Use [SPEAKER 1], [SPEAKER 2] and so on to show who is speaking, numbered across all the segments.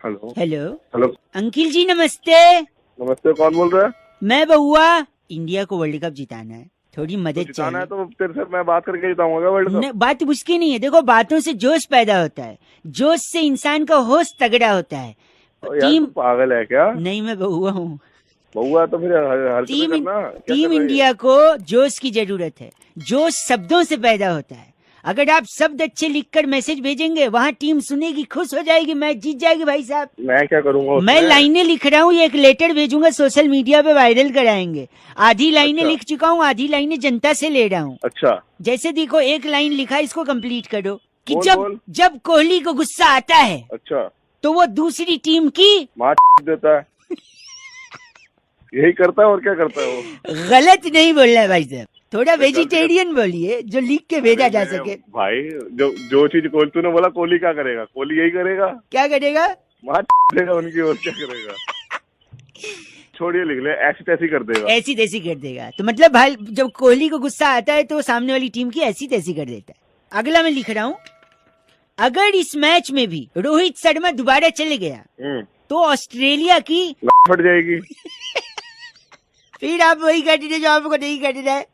[SPEAKER 1] Hello
[SPEAKER 2] hello
[SPEAKER 1] hello.
[SPEAKER 2] Uncle जी नमस्ते।
[SPEAKER 1] नमस्ते, कौन बोल रहा है?
[SPEAKER 2] मैं बउआ। इंडिया को वर्ल्ड कप जिताना है, थोड़ी
[SPEAKER 1] तो
[SPEAKER 2] मदद
[SPEAKER 1] जिताना है
[SPEAKER 2] चाहिए।
[SPEAKER 1] तो तेरे से मैं बात करके जिताऊंगा क्या वर्ल्ड कप?
[SPEAKER 2] बात उसकी नहीं है, देखो बातों से जोश पैदा होता है, जोश से इंसान का होश तगड़ा होता है।
[SPEAKER 1] यार तू
[SPEAKER 2] टीम
[SPEAKER 1] पागल है क्या?
[SPEAKER 2] नहीं, मैं बउआ हूँ।
[SPEAKER 1] बउआ तो फिर हरकतें
[SPEAKER 2] टीम
[SPEAKER 1] करना क्या कर
[SPEAKER 2] टीम
[SPEAKER 1] रही है?
[SPEAKER 2] इंडिया को जोश की जरूरत है। जोश शब्दों से पैदा होता है। अगर आप शब्द अच्छे लिखकर मैसेज भेजेंगे, वहाँ टीम सुनेगी, खुश हो जाएगी, मैच जीत जाएगी भाई साहब।
[SPEAKER 1] मैं क्या करूंगा
[SPEAKER 2] मैं
[SPEAKER 1] उसमें?
[SPEAKER 2] लाइनें लिख रहा हूँ, ये एक लेटर भेजूंगा, सोशल मीडिया पे वायरल कराएंगे। आधी लाइनें
[SPEAKER 1] अच्छा
[SPEAKER 2] लिख चुका हूँ, आधी लाइनें जनता से ले रहा हूँ।
[SPEAKER 1] अच्छा,
[SPEAKER 2] जैसे देखो, एक लाइन लिखा, इसको कंप्लीट करो कि
[SPEAKER 1] बोल
[SPEAKER 2] जब
[SPEAKER 1] बोल।
[SPEAKER 2] जब कोहली को गुस्सा आता है
[SPEAKER 1] अच्छा,
[SPEAKER 2] तो वो दूसरी टीम की
[SPEAKER 1] मार देता है, यही करता है और क्या करता है वो?
[SPEAKER 2] गलत नहीं बोलना है भाई साहब, थोड़ा
[SPEAKER 1] अरे गलती
[SPEAKER 2] वेजिटेरियन बोलिए जो लिख के भेजा
[SPEAKER 1] अरे
[SPEAKER 2] जा
[SPEAKER 1] मेरे
[SPEAKER 2] सके।
[SPEAKER 1] भाई, जो जो चीज तूने बोला कोहली क्या करेगा, कोहली यही करेगा,
[SPEAKER 2] क्या करेगा?
[SPEAKER 1] मार देगा उनकी, और क्या करेगा? छोड़िए, लिख ले, ऐसी तैसी कर देगा।
[SPEAKER 2] ऐसी तैसी कर देगा। तो मतलब भाई, जब कोहली को गुस्सा आता है तो सामने वाली टीम की ऐसी तैसी कर देता है। अगला मैं लिख रहा हूँ, अगर इस मैच में भी रोहित शर्मा दोबारा चले गया तो ऑस्ट्रेलिया की
[SPEAKER 1] फट जाएगी।
[SPEAKER 2] फिर आप वही कट रहे जो आपको नहीं कटना है।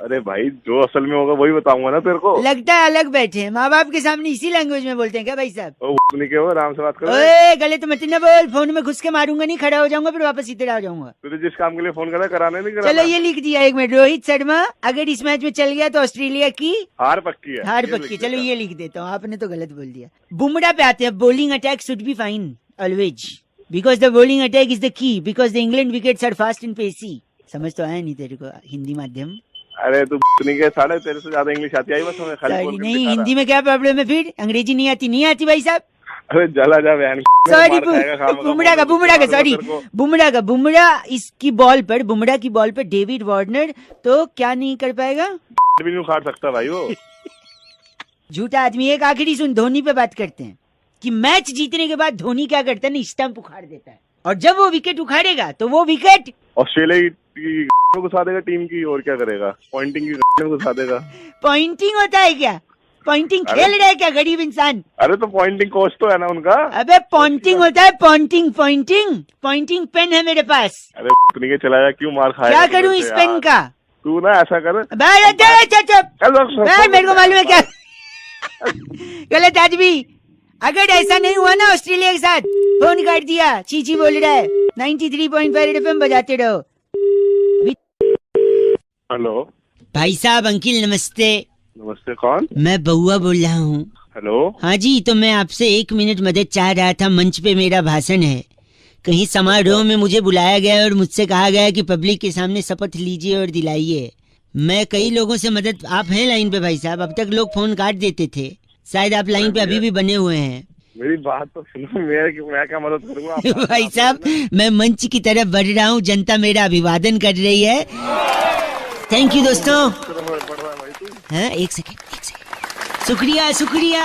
[SPEAKER 1] अरे भाई, जो असल में होगा वही बताऊंगा ना तेरे को।
[SPEAKER 2] लगता है अलग बैठे हैं, माँ बाप के सामने इसी लैंग्वेज में बोलते हैं क्या भाई साहब?
[SPEAKER 1] नहीं क्या, आराम से बात करो।
[SPEAKER 2] ओए गलत मत ना बोल, फोन में घुस के मारूंगा नहीं, खड़ा हो जाऊंगा फिर वापस सीधे आ जाऊंगा।
[SPEAKER 1] तुझे जिस काम के लिए फोन करा कराने नहीं कराना।
[SPEAKER 2] चलो ये लिख दिया, एक मिनट। रोहित शर्मा अगर इस मैच में चल गया तो ऑस्ट्रेलिया की
[SPEAKER 1] हार पक्की है,
[SPEAKER 2] हार
[SPEAKER 1] ये
[SPEAKER 2] पक्की।
[SPEAKER 1] लिख
[SPEAKER 2] चलो
[SPEAKER 1] देता।
[SPEAKER 2] ये लिख देता हूँ, आपने तो गलत बोल दिया। बुमराह पे आते हैं। Bowling attack should be fine always because the bowling attack is the key because the England wickets are fast and pacy. समझ तो आया नहीं तेरे को हिंदी माध्यम?
[SPEAKER 1] अरे तू नहीं क्या साले, तेरे से ज्यादा इंग्लिश आती आई बस हमें, खाली बोल
[SPEAKER 2] सॉरी
[SPEAKER 1] के
[SPEAKER 2] नहीं,
[SPEAKER 1] दिखा
[SPEAKER 2] हिंदी
[SPEAKER 1] रहा।
[SPEAKER 2] में क्या प्रॉब्लम है फिर? अंग्रेजी नहीं आती? नहीं आती भाई साहब।
[SPEAKER 1] अरे जला जा बहन।
[SPEAKER 2] सॉरी बुमराह का बुमराह इसकी बॉल पर, बुमराह की बॉल पर डेविड वार्नर तो क्या नहीं कर पाएगा?
[SPEAKER 1] भी नहीं उखाड़ सकता भाई वो।
[SPEAKER 2] झूठा आदमी। एक आखिरी सुन, धोनी पे बात करते हैं कि मैच जीतने के बाद धोनी क्या करता है ना, स्टंप उखाड़ देता है, और जब वो विकेट उखाड़ेगा तो वो विकेट
[SPEAKER 1] ऑस्ट्रेलिया की घुसा देगा टीम की, और क्या करेगा? पॉइंटिंग की घुसा देगा।
[SPEAKER 2] पॉइंटिंग होता है क्या? पॉइंटिंग
[SPEAKER 1] अरे
[SPEAKER 2] खेल रहा है क्या गरीब इंसान?
[SPEAKER 1] अरे तो पॉइंटिंग कोच तो है ना उनका।
[SPEAKER 2] अबे पॉइंटिंग होता है, पॉइंटिंग पॉइंटिंग पॉइंटिंग पेन है मेरे पास।
[SPEAKER 1] अरे नहीं के चला जा, क्यों मार खाएगा?
[SPEAKER 2] क्या करूं इस पेन का?
[SPEAKER 1] तू ना ऐसा कर।
[SPEAKER 2] मेरे को मालूम है क्या गलत आदमी। अगर ऐसा नहीं हुआ ना ऑस्ट्रेलिया के साथ, फोन काट दिया, चीची बोल रहा है। 93.5 FM बजाते रहो।
[SPEAKER 1] हेलो
[SPEAKER 2] भाई साहब, अंकिल नमस्ते।
[SPEAKER 1] नमस्ते, कौन?
[SPEAKER 2] मैं बउआ बोल रहा हूँ।
[SPEAKER 1] हेलो।
[SPEAKER 2] हाँ जी, तो मैं आपसे 1 मिनट मदद चाह रहा था। मंच पे मेरा भाषण है, कहीं समारोह में मुझे बुलाया गया है और मुझसे कहा गया है कि पब्लिक के सामने शपथ लीजिए और दिलाइए। मैं कई लोगों से मदद, आप हैं लाइन पे भाई साहब? अब तक लोग फोन काट देते थे, शायद आप लाइन पे अभी भी बने हुए हैं।
[SPEAKER 1] मेरी बात तो सुनो, मैं क्या मदद करूंगा
[SPEAKER 2] भाई साहब, मैं मंच की तरफ बढ़ रहा हूँ, जनता मेरा अभिवादन कर रही है। थैंक यू दोस्तों। हाँ, एक सेकेंड। शुक्रिया शुक्रिया।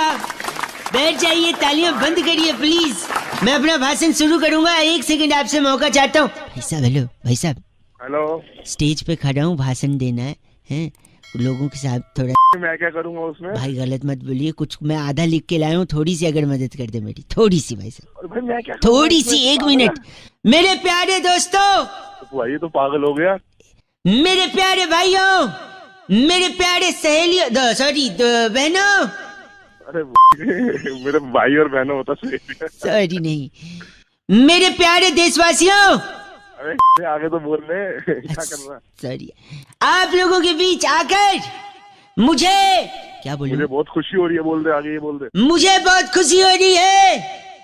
[SPEAKER 2] बैठ जाइए, तालियां बंद करिए प्लीज। मैं अपना भाषण शुरू करूंगा। 1 सेकेंड आपसे मौका चाहता हूँ। भाई साहब, हेलो भाई साहब।
[SPEAKER 1] हेलो।
[SPEAKER 2] स्टेज पे खड़ा हूँ, भाषण देना है, हैं? लोगों के साथ थोड़ा।
[SPEAKER 1] मैं क्या करूंगा उसमें?
[SPEAKER 2] भाई गलत मत बोलिए, कुछ मैं आधा लिख के लाया हूँ, थोड़ी सी अगर मदद कर दे मेरी, थोड़ी सी भाई साहब।
[SPEAKER 1] भाई मैं क्या
[SPEAKER 2] थोड़ी सी, 1 मिनट। मेरे प्यारे दोस्तों,
[SPEAKER 1] भाई ये तो पागल हो गया।
[SPEAKER 2] मेरे प्यारे भाइयों, मेरे प्यारे सहेलियों, सॉरी बहनों।
[SPEAKER 1] अरे मेरे भाई और बहनों होता
[SPEAKER 2] सॉरी नहीं, मेरे प्यारे देशवासियों।
[SPEAKER 1] अरे आगे तो बोल रहे क्या कर रहा है?
[SPEAKER 2] सॉरी, आप लोगों के बीच आकर मुझे क्या बोलूं?
[SPEAKER 1] मुझे बहुत खुशी हो रही है। बोल दे, आगे ये बोल दे।
[SPEAKER 2] मुझे बहुत खुशी हो रही है।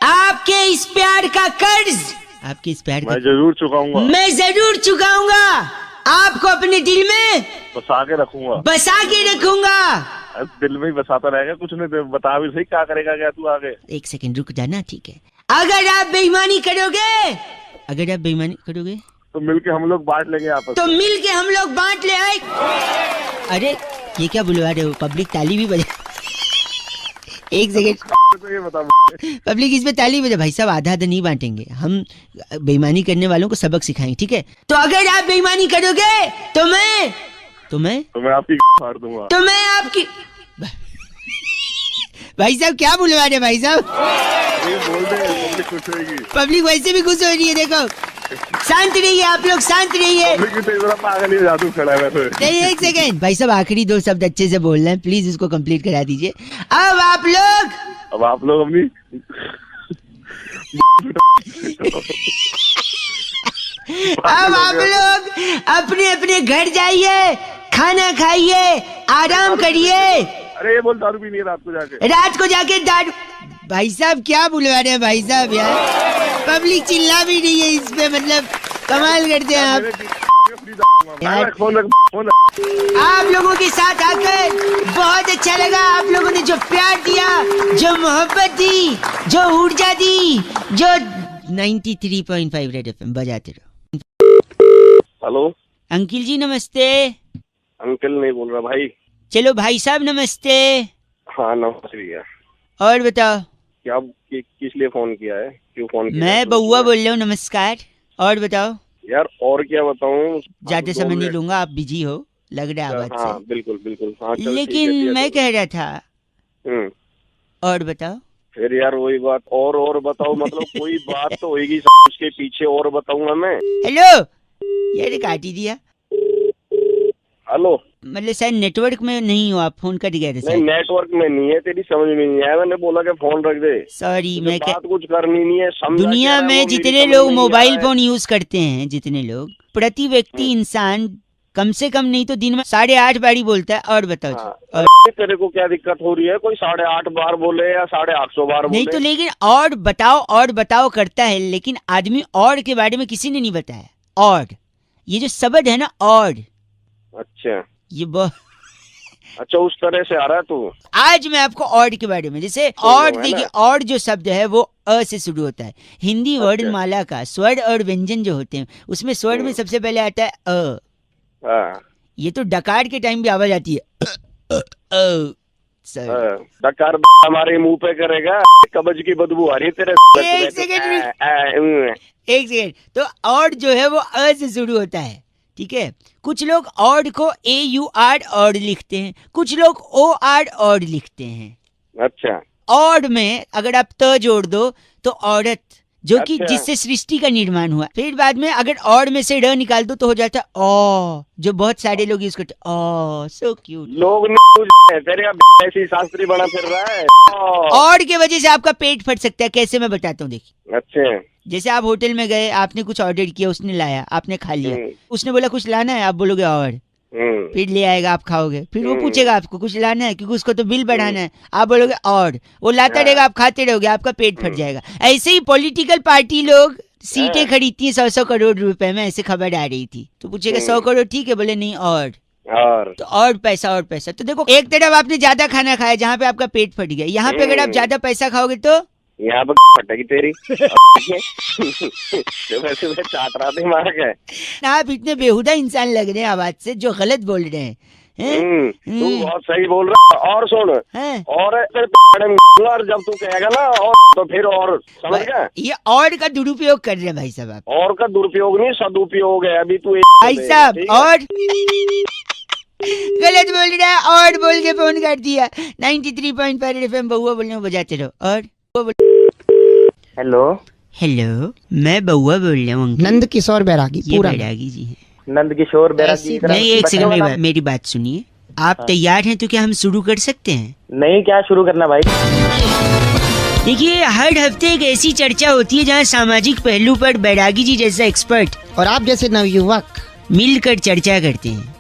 [SPEAKER 2] आपके इस प्यार का कर्ज, आपके इस प्यार
[SPEAKER 1] मैं जरूर चुकाऊंगा।
[SPEAKER 2] मैं जरूर चुकाऊंगा। आपको अपने दिल में
[SPEAKER 1] बसा के रखूंगा,
[SPEAKER 2] बसा के रखूंगा।
[SPEAKER 1] दिल में ही बसाता रहेगा, कुछ नहीं बता भी सही क्या करेगा क्या तू आगे।
[SPEAKER 2] 1 सेकेंड रुक जाना, ठीक है? अगर आप बेईमानी करोगे, अगर आप बेईमानी करोगे
[SPEAKER 1] तो मिलके हम लोग बांट लेंगे आपस
[SPEAKER 2] तो
[SPEAKER 1] में।
[SPEAKER 2] मिलके हम लोग बांट ले आए। अरे ये क्या बुलवा रहे हो? पब्लिक ताली भी बजा। 1 सेकेंड,
[SPEAKER 1] तो ये बता।
[SPEAKER 2] पब्लिक इस पे ताली बजा। भाई साहब, आधा आधा नहीं बांटेंगे हम, बेईमानी करने वालों को सबक सिखाएंगे, ठीक है? तो अगर आप बेईमानी करोगे तो मैं
[SPEAKER 1] आपकी फाड़ दूंगा।
[SPEAKER 2] तो मैं आपकी भाई साहब क्या बुलवा रहे भाई साहब?
[SPEAKER 1] ये बोल रहे हैं पब्लिक खुश होगी।
[SPEAKER 2] पब्लिक वैसे भी खुश हो रही है, देखो। शांत रहिए आप लोग, शांत रहिए।
[SPEAKER 1] पब्लिक तो इतना पागल ही जादू खड़ा है वैसे।
[SPEAKER 2] नहीं, एक सेकेंड भाई साहब, आखिरी 2 शब्द अच्छे से बोल रहे हैं, प्लीज इसको कंप्लीट करा दीजिए। अब आप लोग
[SPEAKER 1] अपनी
[SPEAKER 2] अपने अपने घर जाइए, खाना खाइए, आराम करिए।
[SPEAKER 1] अरे ये बोल दारू भी नहीं है
[SPEAKER 2] रात को जाके दारू। भाई साहब क्या बुलवा रहे हैं भाई साहब यार? पब्लिक चिल्ला भी नहीं है इस पे, मतलब कमाल करते हैं आप।
[SPEAKER 1] फोन
[SPEAKER 2] आप लोगों के साथ आकर बहुत अच्छा लगा। आप लोगों ने जो प्यार दिया, जो मोहब्बत दी, जो ऊर्जा दी, जो 93.5 रेड एफएम बजाते रहो।
[SPEAKER 1] हेलो
[SPEAKER 2] अंकिल जी नमस्ते।
[SPEAKER 1] अंकल नहीं बोल रहा भाई।
[SPEAKER 2] चलो भाई साहब नमस्ते।
[SPEAKER 1] हाँ नमस्ते भैया।
[SPEAKER 2] और बताओ
[SPEAKER 1] क्या किस लिए फोन किया है, क्यों फोन किया?
[SPEAKER 2] मैं बउआ बोल रहा हूँ, नमस्कार। और बताओ
[SPEAKER 1] यार, और क्या बताऊँ?
[SPEAKER 2] ज्यादा समय नहीं लूंगा, आप बिजी हो लग रहा है आवाज से।
[SPEAKER 1] हाँ बिल्कुल बिल्कुल। हाँ
[SPEAKER 2] लेकिन मैं कह रहा था, और बताओ।
[SPEAKER 1] फिर यार वही बात, और बताओ मतलब कोई बात तो होगी उसके पीछे, और बताऊंगा मैं।
[SPEAKER 2] हेलो यार, काट ही दिया।
[SPEAKER 1] हेलो,
[SPEAKER 2] मतलब शायद नेटवर्क में नहीं हो आप, फोन कट गया था।
[SPEAKER 1] नहीं नेटवर्क में नहीं है, तेरी समझ में नहीं आया, मैंने बोला कि फोन रख दे।
[SPEAKER 2] सॉरी, मैं
[SPEAKER 1] बात कुछ करनी नहीं है,
[SPEAKER 2] दुनिया में जितने लोग मोबाइल फोन यूज करते हैं, जितने लोग, प्रति व्यक्ति इंसान कम से कम नहीं तो दिन में 8.5 बार बोलता है। और बताओ।
[SPEAKER 1] हाँ। तेरे को क्या दिक्कत हो रही है? कोई 8.5 बार बोले या 850 बार बोले?
[SPEAKER 2] नहीं तो लेकिन और बताओ करता है, लेकिन आदमी और के बारे में किसी ने नहीं बताया। और ये जो शब्द है ना, और
[SPEAKER 1] अच्छा
[SPEAKER 2] ये
[SPEAKER 1] अच्छा उस तरह से आ रहा है तू।
[SPEAKER 2] आज मैं आपको और के बारे में, जैसे और देखिए, और जो शब्द है वो अ से शुरू होता है। हिंदी वर्णमाला का स्वर और व्यंजन जो होते हैं, उसमें स्वर में सबसे पहले आता है अ। ये तो डकार के टाइम भी आवाज आती है
[SPEAKER 1] डकार हमारे मुंह पे करेगा, कब्ज की बदबू आ रही है तेरे।
[SPEAKER 2] एक सेकेंड। तो और जो है वो अ से शुरू होता है, ठीक है। कुछ लोग ऑड को AUR ऑड लिखते हैं, कुछ लोग OR ऑड लिखते हैं।
[SPEAKER 1] अच्छा।
[SPEAKER 2] ऑड में अगर आप त जोड़ दो तो औरत, जो कि
[SPEAKER 1] अच्छा।
[SPEAKER 2] जिससे सृष्टि का निर्माण हुआ। फिर बाद में अगर ऑड में से ड निकाल दो तो हो जाता है ओ, जो बहुत सारे लोग यूज करते हैं। ओ सो क्यूट।
[SPEAKER 1] लोग तेरे ऐसी शास्त्री बना फिर रहा है।
[SPEAKER 2] ऑड के वजह से आपका पेट फट सकता है। कैसे, मैं बताता हूँ, देखिए।
[SPEAKER 1] अच्छा।
[SPEAKER 2] जैसे आप होटल में गए, आपने कुछ ऑर्डर किया, उसने लाया, आपने खा लिया, उसने बोला कुछ लाना है, आप बोलोगे और, फिर ले आएगा, आप खाओगे, फिर वो पूछेगा आपको कुछ लाना है, क्योंकि उसको तो बिल बढ़ाना है, आप बोलोगे और, वो लाता रहेगा, आप खाते रहोगे, आपका पेट फट जाएगा। ऐसे ही पॉलिटिकल पार्टी लोग सीटें खरीदती है 100 करोड़ रुपए में, ऐसे खबर आ रही थी। तो पूछेगा 100 करोड़ ठीक है, बोले नहीं और तो और पैसा। तो देखो, एक तरफ आपने ज्यादा खाना खाया जहाँ पे आपका पेट फट गया, यहाँ पे अगर आप ज्यादा पैसा खाओगे तो
[SPEAKER 1] यहाँ पर फटेगी तेरी। वैसे मैं चाट रहा था मार के।
[SPEAKER 2] आप इतने बेहुदा इंसान लग रहे हैं आवाज से, जो गलत बोल रहे हैं।
[SPEAKER 1] तू बहुत सही बोल रहा है। और सुन, और जब तू कहेगा ना और, तो फिर और समझ गया।
[SPEAKER 2] ये और का दुरुपयोग कर रहे हैं भाई साहब आप।
[SPEAKER 1] और का दुरुपयोग नहीं, सदुपयोग है। अभी तू
[SPEAKER 2] भाई साहब और गलत बोल रहा है, और बोल के फोन कर दिया। 93.5 FM बउआ बोलने बजाते रहो। और
[SPEAKER 3] हेलो,
[SPEAKER 2] मैं बउआ बोल रहा हूँ।
[SPEAKER 3] नंद किशोर बैरागी। पूरा
[SPEAKER 2] बैरागी जी है।
[SPEAKER 3] नंद किशोर बैरागी।
[SPEAKER 2] नहीं, एक सेकंड, मेरी बात सुनिए। आप तैयार हैं तो क्या हम शुरू कर सकते हैं?
[SPEAKER 3] नहीं, क्या शुरू करना भाई?
[SPEAKER 2] देखिए, हर हफ्ते एक ऐसी चर्चा होती है जहाँ सामाजिक पहलू पर बैरागी जी जैसा एक्सपर्ट
[SPEAKER 3] और आप जैसे नवयुवक
[SPEAKER 2] मिलकर चर्चा करते हैं।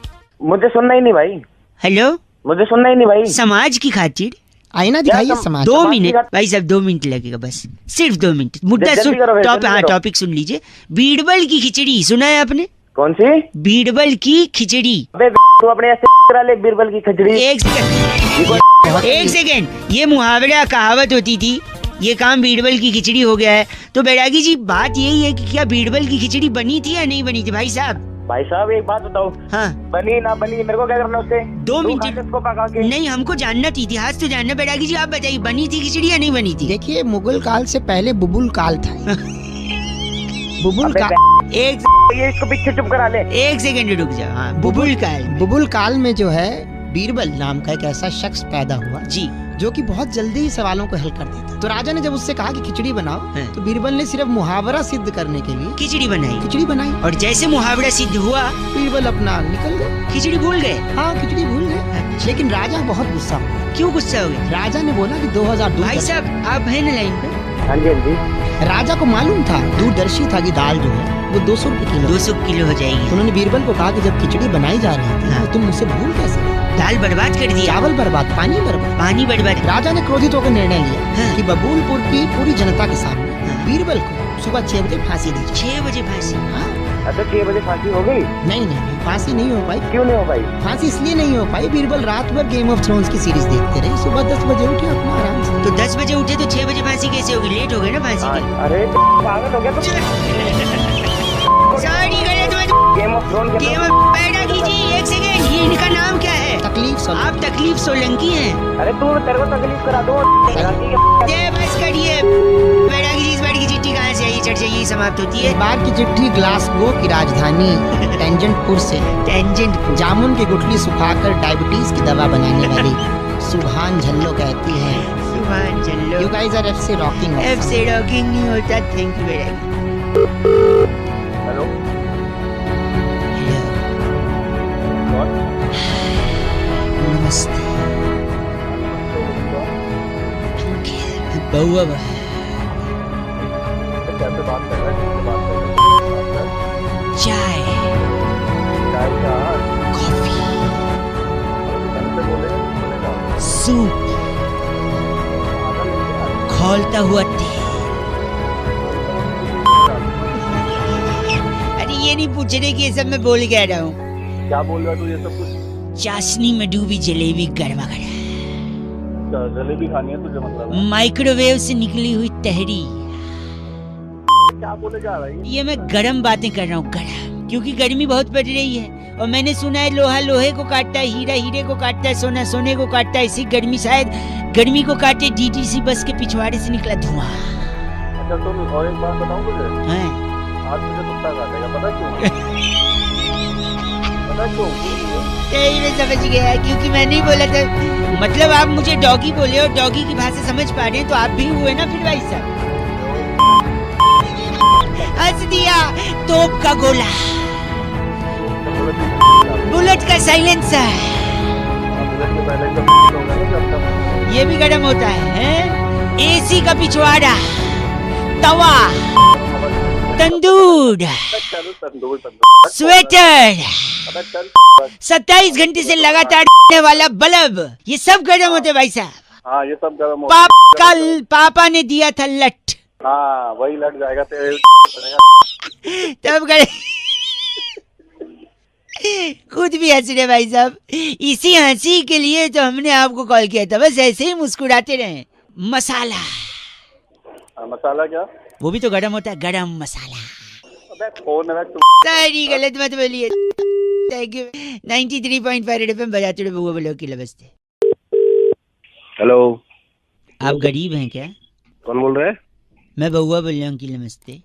[SPEAKER 3] मुझे सुनना ही नहीं भाई।
[SPEAKER 2] हेलो,
[SPEAKER 3] मुझे सुनना ही नहीं भाई।
[SPEAKER 2] समाज की खातिर
[SPEAKER 3] आईना दिखाइए समाज।
[SPEAKER 2] 2 मिनट भाई साहब, 2 मिनट लगेगा बस, सिर्फ 2 मिनट। मुद्दा सुन, टॉपिक सुन लीजिए। बीरबल की खिचड़ी सुना है आपने?
[SPEAKER 3] कौन सी?
[SPEAKER 2] बीरबल की खिचड़ी।
[SPEAKER 3] तू अपने ऐसे करा ले, बीरबल की खिचड़ी।
[SPEAKER 2] एक सेकेंड, ये मुहावरा कहावत होती थी, ये काम बीरबल की खिचड़ी हो गया है। तो बैरागी जी, बात यही है कि क्या बीरबल की खिचड़ी बनी थी या नहीं बनी थी? भाई साहब
[SPEAKER 3] एक बात बताओ।
[SPEAKER 2] हाँ,
[SPEAKER 3] बनी ना बनी मेरे को क्या करना उससे?
[SPEAKER 2] 2 मिनट
[SPEAKER 3] उसको पका के।
[SPEAKER 2] नहीं, हमको जानना थी, इतिहास तो जानना। बैरागी जी आप बताइए, बनी थी खिचड़ी या नहीं बनी थी?
[SPEAKER 3] देखिए, मुगल काल से पहले बुबुल काल था। बुबुल काल। ये इसको पीछे चुप करा ले।
[SPEAKER 2] एक सेकंड रुक जाओ। हाँ, बुबुल काल
[SPEAKER 3] में जो है बीरबल नाम का एक ऐसा शख्स पैदा हुआ
[SPEAKER 2] जी,
[SPEAKER 3] जो कि बहुत जल्दी ही सवालों को हल कर देता। तो राजा ने जब उससे कहा कि खिचड़ी बनाओ,
[SPEAKER 2] हाँ।
[SPEAKER 3] तो बीरबल ने सिर्फ मुहावरा सिद्ध करने के लिए
[SPEAKER 2] खिचड़ी बनाई
[SPEAKER 3] और
[SPEAKER 2] जैसे मुहावरा सिद्ध हुआ
[SPEAKER 3] बीरबल अपना निकल गए।
[SPEAKER 2] खिचड़ी भूल गए।
[SPEAKER 3] हाँ, खिचड़ी भूल गए। लेकिन राजा बहुत गुस्सा हुआ।
[SPEAKER 2] क्यों गुस्सा हो गए?
[SPEAKER 3] राजा ने बोला कि 2002
[SPEAKER 2] भाई साहब आप है ना लाइन पे?
[SPEAKER 4] हाँ जी, हाँ जी।
[SPEAKER 3] राजा को मालूम था, दूरदर्शी था कि दाल जो है वो 200 रुपए किलो।
[SPEAKER 2] 200 किलो हो जाएगी।
[SPEAKER 3] उन्होंने बीरबल को कहा कि जब खिचड़ी बनाई जा रही थी,
[SPEAKER 2] हाँ।
[SPEAKER 3] तो तुम मुझसे भूल कैसे गए?
[SPEAKER 2] दाल बर्बाद कर दिया,
[SPEAKER 3] चावल बर्बाद, पानी बर्बाद।
[SPEAKER 2] पानी बर्बाद।
[SPEAKER 3] राजा ने क्रोधित होकर निर्णय लिया
[SPEAKER 2] हाँ।
[SPEAKER 3] कि बबूलपुर की पूरी जनता के सामने
[SPEAKER 2] हाँ।
[SPEAKER 3] बीरबल को सुबह 6 बजे फांसी दी जाए।
[SPEAKER 2] 6 बजे फांसी।
[SPEAKER 3] हाँ?
[SPEAKER 4] अच्छा, 6 बजे फांसी हो गई?
[SPEAKER 3] नहीं, फांसी नहीं हो पाई।
[SPEAKER 4] क्यों नहीं हो पाई?
[SPEAKER 3] फांसी इसलिए नहीं हो पाई, बीरबल रात भर गेम ऑफ थ्रोन्स की सीरीज देखते रहे, सुबह 10 बजे उठे अपना आराम से।
[SPEAKER 2] तो 10 बजे उठे तो 6 बजे फांसी कैसे होगी? लेट हो गए ना फांसी के।
[SPEAKER 4] अरे पागल हो गया तुम।
[SPEAKER 2] सॉरी गलत बात।
[SPEAKER 4] Game of throne
[SPEAKER 2] game of पैदा कीजिए। 1 सेकेंड, ये इनका नाम क्या है?
[SPEAKER 3] तकलीफ सब।
[SPEAKER 2] आप तकलीफ सोलंकी हैं।
[SPEAKER 4] अरे तू तेरे को तकलीफ करा दो।
[SPEAKER 2] ये बस करिए। बैरागी जी, इस बार की चिट्ठी कहाँ से आई? चर्चा यही समाप्त होती है।
[SPEAKER 3] इस बार की चिट्ठी ग्लासगो की राजधानी टेंजेंटपुर से
[SPEAKER 2] टेंजेंट।
[SPEAKER 3] जामुन की गुठली सुखाकर डायबिटीज की दवा बनाने वाली सुभान झल्लो कहती है,
[SPEAKER 2] सुभान चलो।
[SPEAKER 3] You guys are FC rocking.
[SPEAKER 2] F से रॉकिंग नहीं होता। Thank you Bairagi.
[SPEAKER 4] हेलो,
[SPEAKER 2] नमस्ते। बउआ
[SPEAKER 4] कैसे बात कर रहे हैं?
[SPEAKER 2] चाय कॉफी सूप खौलता हुआ तेल। अरे ये नहीं पूछ रहे कि ये सब मैं बोल कह रहा हूँ।
[SPEAKER 4] क्या बोल रहा तू? ये सब कुछ
[SPEAKER 2] चाशनी में डूबी जलेबी गर्मा गर्म,
[SPEAKER 4] जलेबी खानी है तुझे? मतलब
[SPEAKER 2] माइक्रोवेव से निकली हुई तहरी।
[SPEAKER 4] क्या बोले जा रहा है?
[SPEAKER 2] ये मैं गरम बातें कर रहा हूँ, गरम, क्योंकि गर्मी बहुत बढ़ रही है और मैंने सुना है लोहा लोहे को काटता है, हीरा हीरे को काटता है, सोना सोने को काटता है। इसी गर्मी शायद गर्मी को काटे DTC बस के पिछवाड़े से निकला धुआं।
[SPEAKER 4] अच्छा सुन, और एक बात बताऊं तुझे?
[SPEAKER 2] हैं?
[SPEAKER 4] आज तुझे कुत्ता काटेगा, पता क्यों? पता क्यों?
[SPEAKER 2] यही मैं समझ गया, क्योंकि मैंने ही बोला था। मतलब आप मुझे डॉगी बोले और डॉगी की भाषा समझ पा रहे हैं, तो आप भी हुए ना फिर भाई साहब। हंस दिया। तोप का गोला, बुलेट का साइलेंसर, ये भी गर्म होता है? AC का पिछवाड़ा, तवा, तंदूर, स्वेटर, 27 घंटे से लगातार वाला बल्ब, ये सब गर्म होते भाई साहब।
[SPEAKER 4] हाँ, ये सब गर्म
[SPEAKER 2] पापा ने दिया था लट।
[SPEAKER 4] हाँ, वही लग जाएगा तेरे।
[SPEAKER 2] तब गए खुद भी हंस रहे भाई साहब। इसी हंसी के लिए तो हमने आपको कॉल किया था, बस ऐसे ही मुस्कुराते रहे। मसाला,
[SPEAKER 4] मसाला क्या?
[SPEAKER 2] वो भी तो गरम होता है, गरम मसाला।
[SPEAKER 4] अबे फोन रख तू।
[SPEAKER 2] सारी गलत मत बोलिए। Thank you. 93.5 रेड FM बजाते रहे बउआ बोलो की नमस्ते।
[SPEAKER 4] हेलो,
[SPEAKER 2] आप गरीब हैं क्या?
[SPEAKER 4] कौन बोल रहा है?
[SPEAKER 2] मैं बउआ बोल रहा हूँ कि नमस्ते।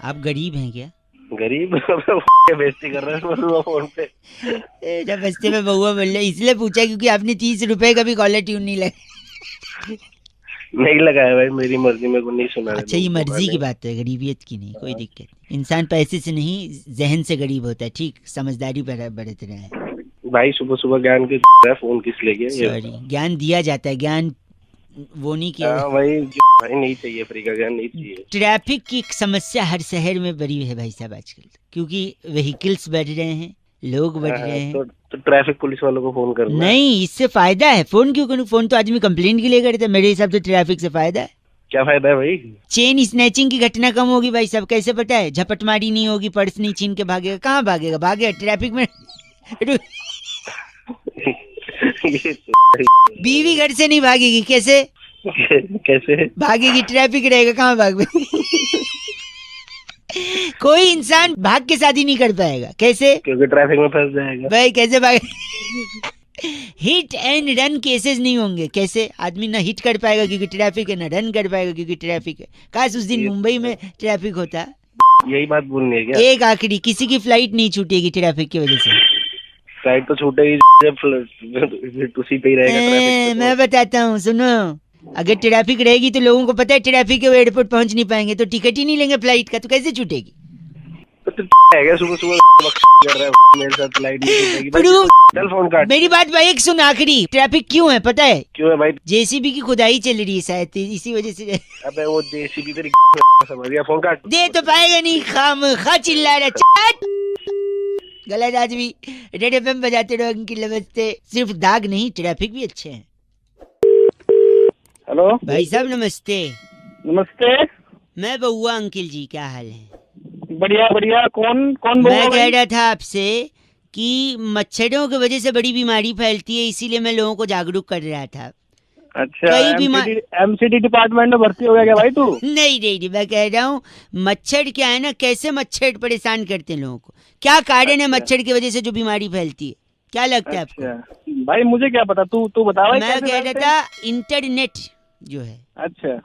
[SPEAKER 2] आप गरीब हैं क्या?
[SPEAKER 4] गरीब? बेइज्जती कर रहा है फोन पे।
[SPEAKER 2] नमस्ते, मैं बउआ बोल रहा हूँ, इसलिए पूछा क्योंकि आपने 30 रुपए का भी कॉलर ट्यून नहीं लगा।
[SPEAKER 4] नहीं लगाया भाई, मेरी मर्जी, मेरे को नहीं सुना।
[SPEAKER 2] अच्छा, ये मर्जी की बात है, गरीबियत की नहीं, कोई दिक्कत नहीं। इंसान पैसे से नहीं जहन से गरीब होता है। ठीक, समझदारी बरत रहा है
[SPEAKER 4] भाई। सुबह सुबह ज्ञान के फोन किस लिए किया?
[SPEAKER 2] सॉरी, ज्ञान दिया जाता है, ज्ञान वो नहीं किया।
[SPEAKER 4] भाई नहीं चाहिए, फ्री का ज्ञान नहीं चाहिए।
[SPEAKER 2] ट्रैफिक की समस्या हर शहर में बड़ी है भाई साहब आजकल, क्योंकि व्हीकल्स बढ़ रहे हैं, लोग बढ़ रहे हैं।
[SPEAKER 4] तो ट्रैफिक पुलिस वालों को फोन करना
[SPEAKER 2] नहीं, इससे फायदा है। फोन क्यों करूं? फोन तो आदमी कंप्लेंट के लिए करता है। मेरे हिसाब से ट्रैफिक से फायदा है।
[SPEAKER 4] क्या फायदा है भाई?
[SPEAKER 2] चेन स्नैचिंग की घटना कम होगी भाई साहब। कैसे पता है? झपटमारी नहीं होगी, पर्स नहीं छीन के भागेगा। कहाँ भागेगा? भागेगा ट्रैफिक में। बीवी घर से नहीं भागेगी, कैसे
[SPEAKER 4] कैसे
[SPEAKER 2] भागेगी? ट्रैफिक रहेगा, कहाँ भाग? कोई इंसान भाग के शादी नहीं कर पाएगा। कैसे?
[SPEAKER 4] क्योंकि ट्रैफिक में फंस जाएगा
[SPEAKER 2] भाई। कैसे भाग? हिट एंड रन केसेस नहीं होंगे। कैसे? आदमी ना हिट कर पाएगा क्योंकि ट्रैफिक है, ना रन कर पाएगा क्योंकि ट्रैफिक है। काश उस दिन मुंबई में ट्रैफिक होता।
[SPEAKER 4] यही बात बोलनी है क्या?
[SPEAKER 2] एक आखिरी, किसी की फ्लाइट नहीं छूटेगी ट्रैफिक की वजह से।
[SPEAKER 4] साइड तो छूटेगी जब उसी पे ही रहेगा ट्रैफिक
[SPEAKER 2] मैं बताता हूँ, सुनो। अगर ट्रैफिक रहेगी तो लोगों को पता है ट्रैफिक के एयरपोर्ट पहुंच नहीं पाएंगे, तो टिकट ही नहीं लेंगे फ्लाइट का, तो कैसे छूटेगी?
[SPEAKER 4] तो है क्या सुबह सुबह कर रहा है मेरे साथ फ्लाइट नहीं छूटेगी भाई।
[SPEAKER 2] प्रूफ।
[SPEAKER 4] चल फोन काट।
[SPEAKER 2] मेरी बात भाई एक सुन, आखिरी। ट्रैफिक क्यों है पता है?
[SPEAKER 4] क्यों है भाई?
[SPEAKER 2] जेसीबी की खुदाई चल रही है शायद, इसी वजह से।
[SPEAKER 4] अबे वो जेसीबी तेरी समझ गया, फोन काट।
[SPEAKER 2] दे तो पाएगा नहीं, खामखा चिल्ला रहा। चट! गलत आदमी। रेड एफएम बजाते रहो अंकिल, नमस्ते। सिर्फ दाग नहीं, ट्रैफिक भी अच्छे हैं।
[SPEAKER 4] हेलो
[SPEAKER 2] भाई साहब नमस्ते।
[SPEAKER 4] नमस्ते।
[SPEAKER 2] मैं बउआ अंकिल जी, क्या हाल है?
[SPEAKER 4] बढ़िया बढ़िया। कौन कौन बोल रहा
[SPEAKER 2] मैं
[SPEAKER 4] है?
[SPEAKER 2] कह रहा था आपसे कि मच्छरों की वजह से बड़ी बीमारी फैलती है, इसीलिए मैं लोगों को जागरूक कर रहा था।
[SPEAKER 4] अच्छा,
[SPEAKER 2] कई बीमार
[SPEAKER 4] एमसीडी डिपार्टमेंट में भर्ती हो गया क्या भाई तू?
[SPEAKER 2] नहीं नहीं नहीं, मैं कह रहा हूँ मच्छर क्या है ना, कैसे मच्छर परेशान करते हैं लोगों को, क्या कारण है मच्छर की वजह से जो बीमारी फैलती है, क्या लगता है आपको?
[SPEAKER 4] अच्छा भाई मुझे क्या पता, तू बता भाई।
[SPEAKER 2] मैं कह रहा था इंटरनेट जो है,
[SPEAKER 4] अच्छा,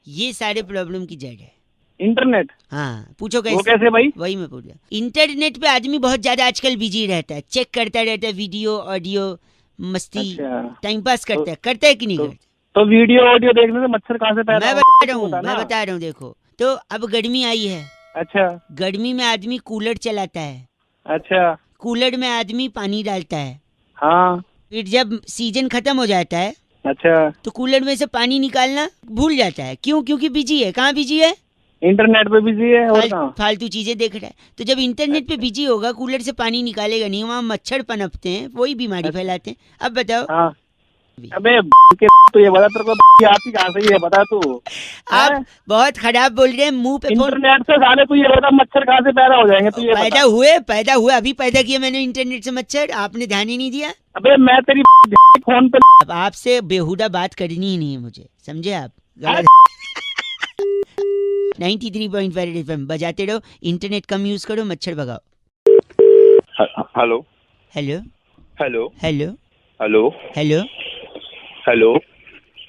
[SPEAKER 2] ये सारे प्रॉब्लम की जड़ है।
[SPEAKER 4] इंटरनेट?
[SPEAKER 2] हाँ, पूछो
[SPEAKER 4] वो
[SPEAKER 2] कैसे?
[SPEAKER 4] कैसे भाई?
[SPEAKER 2] वही मैं पूछ रहा। इंटरनेट पे आदमी बहुत ज्यादा आजकल बिजी रहता है, चेक करता रहता है, वीडियो ऑडियो मस्ती,
[SPEAKER 4] अच्छा,
[SPEAKER 2] टाइम पास करता है कि नहीं करता?
[SPEAKER 4] तो वीडियो ऑडियो देखने से मच्छर कहाँ से पैदा
[SPEAKER 2] मैं
[SPEAKER 4] होता
[SPEAKER 2] बता रहा हूँ देखो, तो अब गर्मी आई है।
[SPEAKER 4] अच्छा
[SPEAKER 2] गर्मी में आदमी कूलर चलाता है,
[SPEAKER 4] अच्छा।
[SPEAKER 2] कूलर में आदमी पानी डालता है,
[SPEAKER 4] हाँ।
[SPEAKER 2] फिर जब सीजन खत्म हो जाता है
[SPEAKER 4] अच्छा,
[SPEAKER 2] तो कूलर में से पानी निकालना भूल जाता है। क्यों? क्योंकि बिजी है। कहाँ बिजी है?
[SPEAKER 4] इंटरनेट पे बिजी है। और कहाँ?
[SPEAKER 2] फालतू चीजें देख रहा है। तो जब इंटरनेट पे बिजी होगा, कूलर से पानी निकालेगा नहीं, वहाँ मच्छर पनपते हैं, वही बीमारी फैलाते हैं। अब बताओ।
[SPEAKER 4] हाँ। अबे तो ये बता, तेरे को आती कहाँ से ये बता तू?
[SPEAKER 2] आप बहुत खराब बोल रहे हैं, मुंह पे फोन।
[SPEAKER 4] इंटरनेट से साले तू ये बता, मच्छर कहाँ से पैदा हो जाएंगे? तू ये
[SPEAKER 2] पैदा हुए अभी पैदा किया मैंने इंटरनेट से मच्छर, आपने ध्यान ही नहीं दिया।
[SPEAKER 4] अबे मैं तेरी फोन पे।
[SPEAKER 2] अब आपसे बेहुदा बात करनी ही नहीं है मुझे, समझे आप? 93.5 FM बजाते रहो, इंटरनेट कम यूज करो, मच्छर भगाओ।
[SPEAKER 1] Hello
[SPEAKER 2] hello
[SPEAKER 1] hello
[SPEAKER 2] hello
[SPEAKER 1] hello
[SPEAKER 2] hello.
[SPEAKER 1] Hello.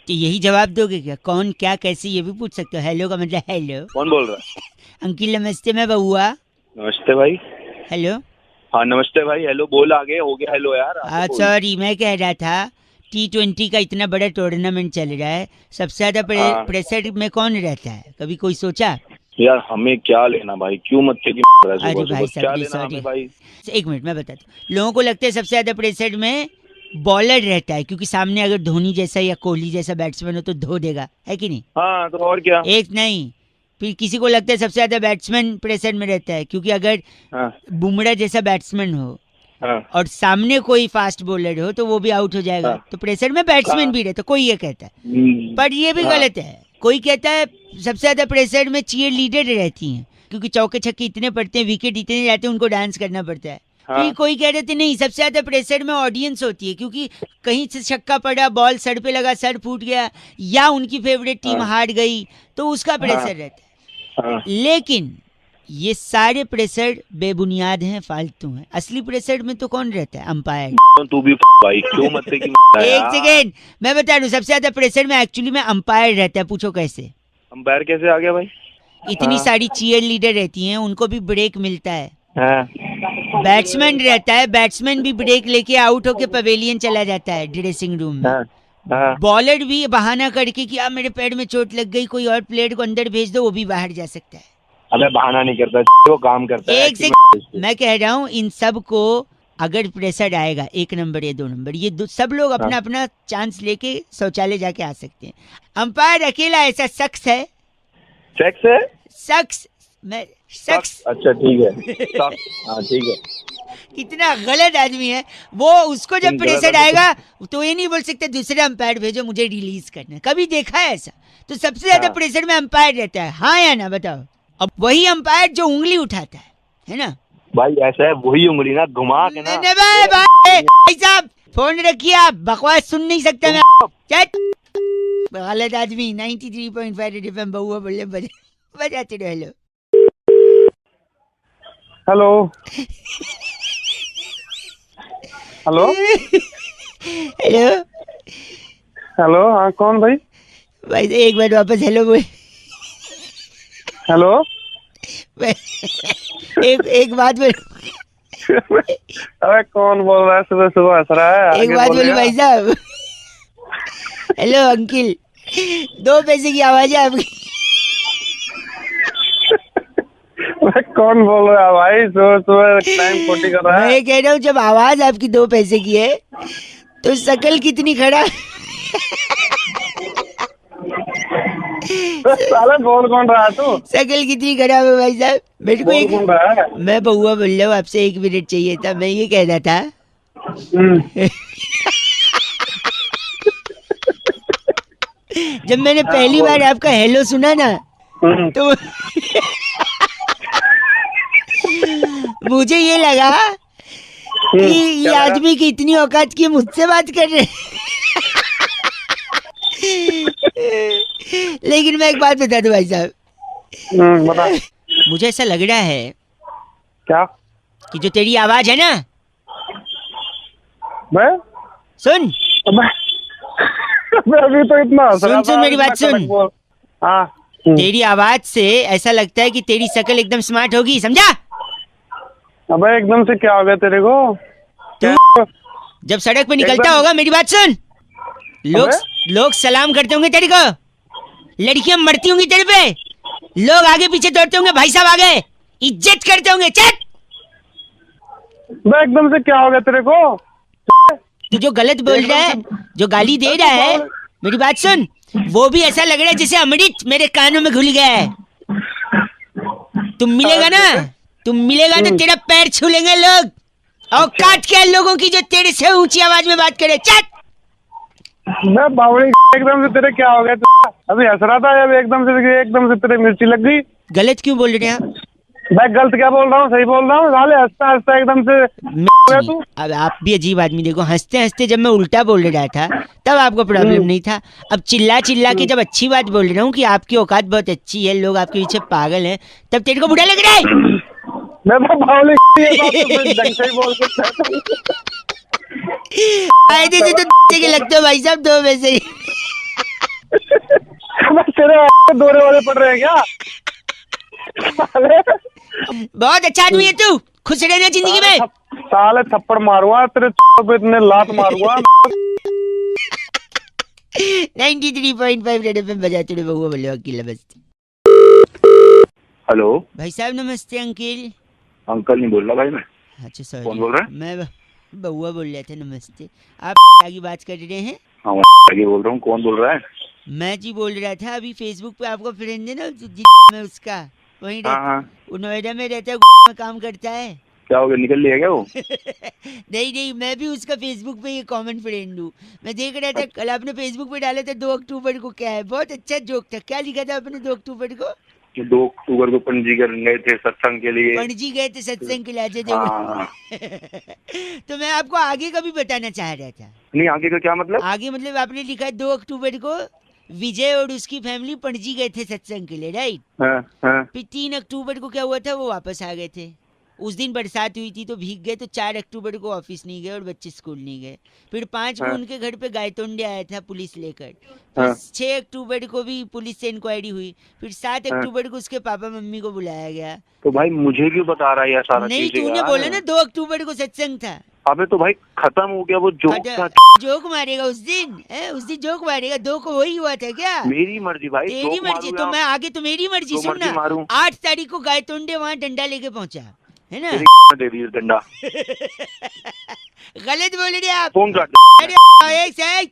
[SPEAKER 2] तो यही जवाब दोगे क्या? कौन क्या कैसे ये भी पूछ सकते हो। हेलो का मतलब हेलो।
[SPEAKER 1] कौन बोल रहा है?
[SPEAKER 2] अंकिल नमस्ते, मैं बउआ।
[SPEAKER 1] नमस्ते भाई।
[SPEAKER 2] हेलो।
[SPEAKER 1] हाँ नमस्ते भाई। हेलो बोल, आगे हो गया हेलो यार।
[SPEAKER 2] सॉरी, मैं कह रहा था T20 का इतना बड़ा टूर्नामेंट चल रहा है, सबसे ज्यादा प्रेशर में कौन रहता है? कभी कोई सोचा?
[SPEAKER 1] यार हमें क्या लेना भाई, क्यों मच्छर की
[SPEAKER 2] अरे भाई साहब सॉरी
[SPEAKER 1] भाई।
[SPEAKER 2] एक मिनट मैं बताता हूँ। लोगों को लगता है सबसे ज्यादा प्रेशर में बॉलर रहता है, क्योंकि सामने अगर धोनी जैसा या कोहली जैसा बैट्समैन हो तो धो देगा, है कि नहीं?
[SPEAKER 1] हाँ तो और क्या।
[SPEAKER 2] एक नहीं, फिर किसी को लगता है सबसे ज्यादा बैट्समैन प्रेशर में रहता है, क्योंकि अगर बुमराह जैसा बैट्समैन हो और सामने कोई फास्ट बॉलर हो तो वो भी आउट हो जाएगा, तो प्रेशर में बैट्समैन भी रहता है, कोई ये कहता है। पर ये भी गलत है। कोई कहता है सबसे ज्यादा प्रेशर में चीयर लीडर रहती हैं, क्योंकि चौके छक्के इतने पड़ते हैं, विकेट इतने जाते हैं, उनको डांस करना पड़ता है। फिर कोई कह रहे थे नहीं, सबसे ज्यादा प्रेशर में ऑडियंस होती है, क्योंकि कहीं से छक्का पड़ा, बॉल सर पे लगा, सर फूट गया, या उनकी फेवरेट टीम हार गई, तो उसका प्रेशर रहता है। लेकिन ये सारे प्रेशर बेबुनियाद हैं, फालतू हैं। असली प्रेशर में तो कौन रहता है? अंपायर।
[SPEAKER 1] तू भी भाई क्यों मच्छर की
[SPEAKER 2] एक सेकेंड मैं बता रहा हूँ, सबसे ज्यादा प्रेशर में एक्चुअली में अंपायर रहता है। पूछो कैसे?
[SPEAKER 1] अंपायर कैसे आ गया भाई?
[SPEAKER 2] इतनी सारी चीयर लीडर रहती हैं, उनको भी ब्रेक मिलता है। बैट्समैन रहता है, बैट्समैन भी ब्रेक लेके आउट होके पवेलियन चला जाता है ड्रेसिंग रूम में। बॉलर भी बहाना करके कि अब मेरे पैर में चोट लग गई, कोई और प्लेयर को अंदर भेज दो, वो भी बाहर जा सकता है।
[SPEAKER 1] अबे बहाना नहीं करता, वो काम करता है।
[SPEAKER 2] एक से मैं कह रहा हूँ, इन सब को अगर प्रेशर आएगा 1 नंबर या 2 नंबर, ये सब लोग अपना अपना चांस लेके शौचालय जाके आ सकते हैं। अंपायर अकेला ऐसा शख्स है।
[SPEAKER 1] सेक्स है?
[SPEAKER 2] शख्स मैं शख्स।
[SPEAKER 1] अच्छा ठीक है। हाँ ठीक है।
[SPEAKER 2] कितना गलत आदमी है वो। उसको जब प्रेशर आएगा तो ये नहीं बोल सकते दूसरे अंपायर भेजो, मुझे रिलीज करना है। कभी देखा है ऐसा? तो सबसे ज्यादा प्रेशर में अंपायर रहता है, हाँ या ना बताओ? अब वही अंपायर जो उंगली उठाता है ना
[SPEAKER 1] भाई, ऐसा है वही उंगली ना घुमा के ना।
[SPEAKER 2] भाई साहब फोन रखिए, आप बकवास सुन नहीं सकते मैं। गलत आदमी। 93.5 FM बउआ बोले बजाते रहो। Hello
[SPEAKER 4] hello hello
[SPEAKER 2] hello
[SPEAKER 4] hello. हाँ कौन भाई?
[SPEAKER 2] भाई एक बार वापस हेलो बोल।
[SPEAKER 4] हेलो।
[SPEAKER 2] एक बात बोल,
[SPEAKER 4] अबे कौन बोल रहा है सुबह सुबह हंस रहा है?
[SPEAKER 2] एक
[SPEAKER 4] आगे
[SPEAKER 2] बात बोली
[SPEAKER 4] बोलेगा।
[SPEAKER 2] भाई साहब। हेलो अंकिल, 2 पैसे की आवाज है आपकी।
[SPEAKER 4] अबे कौन बोल रहा है भाई सुबह सुबह टाइम खोटी कर रहा है?
[SPEAKER 2] मैं कह रहा हूँ जब आवाज आपकी 2 पैसे की है तो शकल कितनी खड़ा।
[SPEAKER 4] साले बोल कौन रहा है तू?
[SPEAKER 2] शकल कितनी खराब है भाई साहब। मेरे को
[SPEAKER 4] बोल कौन रहा है?
[SPEAKER 2] मैं बहुआ बोल रहा हूँ, आपसे 1 मिनट चाहिए था। मैं ये कह रहा था जब मैंने पहली बार आपका हेलो सुना ना तो मुझे ये लगा कि ये आदमी की इतनी औकात की मुझसे बात कर रहे हैं। लेकिन मैं एक बात बता दूं भाई साहब,
[SPEAKER 4] बता।
[SPEAKER 2] मुझे ऐसा लग रहा है
[SPEAKER 4] क्या?
[SPEAKER 2] कि जो तेरी आवाज है ना,
[SPEAKER 4] मैं
[SPEAKER 2] सुन
[SPEAKER 4] मैं अभी तो इतना हंस रहा
[SPEAKER 2] सुन
[SPEAKER 4] था,
[SPEAKER 2] मेरी
[SPEAKER 4] इतना
[SPEAKER 2] बात सुन।
[SPEAKER 4] कड़क बोल। हाँ
[SPEAKER 2] तेरी आवाज से ऐसा लगता है कि तेरी शकल एकदम स्मार्ट होगी, समझा?
[SPEAKER 4] अबे एकदम से क्या हो गया तेरे को?
[SPEAKER 2] तू जब सड़क पे निकलता
[SPEAKER 4] एकदम-
[SPEAKER 2] होगा, मेरी बात सुन, लोग सलाम करते होंगे तेरे को, लड़कियां मरती होंगी तेरे पे, लोग आगे पीछे दौड़ते होंगे, भाई साहब आगे इज्जत करते होंगे। चल,
[SPEAKER 4] बे एकदम से क्या हो गया तेरे को?
[SPEAKER 2] तू जो गलत बोल रहा है, जो गाली दे रहा है, मेरी बात सुन, वो भी ऐसा लग रहा है जैसे अमृत मेरे कानों में घुल गया है। तुम मिलेगा ना, तुम मिलेगा तो तेरा पैर छू लेंगे लोग। औकात क्या है लोगों की जो तेरे से ऊंची आवाज में बात करे? चल,
[SPEAKER 4] मैं बावड़ी एकदम से तेरे क्या हो गया? अभी हंस रहा था, अभी एकदम से तेरे मिर्ची लग गई।
[SPEAKER 2] गलत क्यों बोल रहे हैं आप?
[SPEAKER 4] मैं गलत क्या बोल रहा हूँ? सही बोल रहा हूँ। साले हंसता हंसता एकदम से तू।
[SPEAKER 2] अब आप भी अजीब आदमी। देखो, हंसते हंसते जब मैं उल्टा बोल रहा था तब आपको प्रॉब्लम नहीं था। अब चिल्ला चिल्ला के जब अच्छी बात बोल रहा हूँ कि आपकी औकात बहुत अच्छी है, लोग आपके पीछे पागल हैं, तब तेरे को बुरा लग रहा है?
[SPEAKER 4] मैं तो बावड़ी ये बात तो फिर ढंग से ही बोल के
[SPEAKER 2] फायदे से तो के लगते हो भाई साहब, 2 पैसे ही।
[SPEAKER 4] तेरे दौरे वाले पड़ रहे हैं क्या?
[SPEAKER 2] बहुत अच्छा आदमी है तू, खुश रहना जिंदगी में।
[SPEAKER 4] साले थप्पड़ मारूंगा तेरे पे, इतने लात मारूंगा।
[SPEAKER 2] 93.5 रेड एफएम बजाते रहो, बहुआ बोले अकेला बस्ती।
[SPEAKER 1] हेलो
[SPEAKER 2] भाई साहब नमस्ते। अंकिल
[SPEAKER 1] अंकल नहीं बोल रहा भाई मैं।
[SPEAKER 2] अच्छा सॉरी,
[SPEAKER 1] कौन बोल रहा है?
[SPEAKER 2] मैं बहुआ बोल रहा था। नमस्ते, आप आगे बात कर रहे हैं?
[SPEAKER 1] हाँ आगे बोल रहा हूँ। कौन बोल रहा है?
[SPEAKER 2] मैं जी बोल रहा था, अभी फेसबुक पे आपका फ्रेंड है ना में उसका, वहीं
[SPEAKER 1] हाँ हाँ
[SPEAKER 2] वो नोएडा में रहता है, में काम करता है।
[SPEAKER 1] क्या हो गया? निकल लिया क्या वो?
[SPEAKER 2] नहीं, मैं भी उसका फेसबुक पे ये कॉमन फ्रेंड हूँ। मैं देख रहा था कल आपने फेसबुक पे डाला था 2 अक्टूबर को, क्या है, बहुत अच्छा जोक था। क्या लिखा था आपने 2 अक्टूबर को?
[SPEAKER 1] 2 अक्टूबर को पंजीकरण गए थे सत्संग के लिए।
[SPEAKER 2] पणजी गए थे सत्संग के लिए।
[SPEAKER 1] हाँ।
[SPEAKER 2] तो मैं आपको आगे का भी बताना चाह रहा था।
[SPEAKER 1] नहीं आगे का क्या मतलब?
[SPEAKER 2] आगे मतलब आपने लिखा है 2 अक्टूबर को विजय और उसकी फैमिली पणजी गए थे सत्संग के लिए, राइट?
[SPEAKER 1] हाँ हाँ
[SPEAKER 2] फिर 3 अक्टूबर को क्या हुआ था, वो वापस आ गए थे। उस दिन बरसात हुई थी तो भीग गए, तो 4 अक्टूबर को ऑफिस नहीं गए और बच्चे स्कूल नहीं गए। फिर 5 को
[SPEAKER 1] हाँ।
[SPEAKER 2] उनके घर पे गायतोंडे आया था पुलिस लेकर।
[SPEAKER 1] हाँ।
[SPEAKER 2] फिर 6 अक्टूबर को भी पुलिस से इंक्वायरी हुई। फिर 7
[SPEAKER 1] हाँ।
[SPEAKER 2] अक्टूबर को उसके पापा मम्मी को बुलाया गया।
[SPEAKER 1] तो भाई मुझे क्यों बता रहा है यार सारा
[SPEAKER 2] नहीं,
[SPEAKER 1] चीज़
[SPEAKER 2] तूने
[SPEAKER 1] यार?
[SPEAKER 2] बोला ना 2 अक्टूबर को सत्संग था।
[SPEAKER 1] अबे तो भाई खत्म हो गया वो जोक था।
[SPEAKER 2] जोक मारेगा उस दिन, उस दिन जोक मारेगा। 2 को वही हुआ था क्या?
[SPEAKER 1] मेरी मर्जी भाई,
[SPEAKER 2] तेरी
[SPEAKER 1] जोक
[SPEAKER 2] मर्जी
[SPEAKER 1] मारूं
[SPEAKER 2] तो
[SPEAKER 1] या
[SPEAKER 2] मैं आगे तो मेरी मर्जी।
[SPEAKER 1] जो
[SPEAKER 2] सुन
[SPEAKER 1] मर्जी
[SPEAKER 2] ना,
[SPEAKER 1] मारूं।
[SPEAKER 2] 8 तारीख को गायतोंडे वहाँ डंडा लेके पहुंचा है ना।
[SPEAKER 1] दे दी डंडा।
[SPEAKER 2] गलत बोल रहे आप।
[SPEAKER 1] फोन काट।
[SPEAKER 2] अरे एक सेकंड।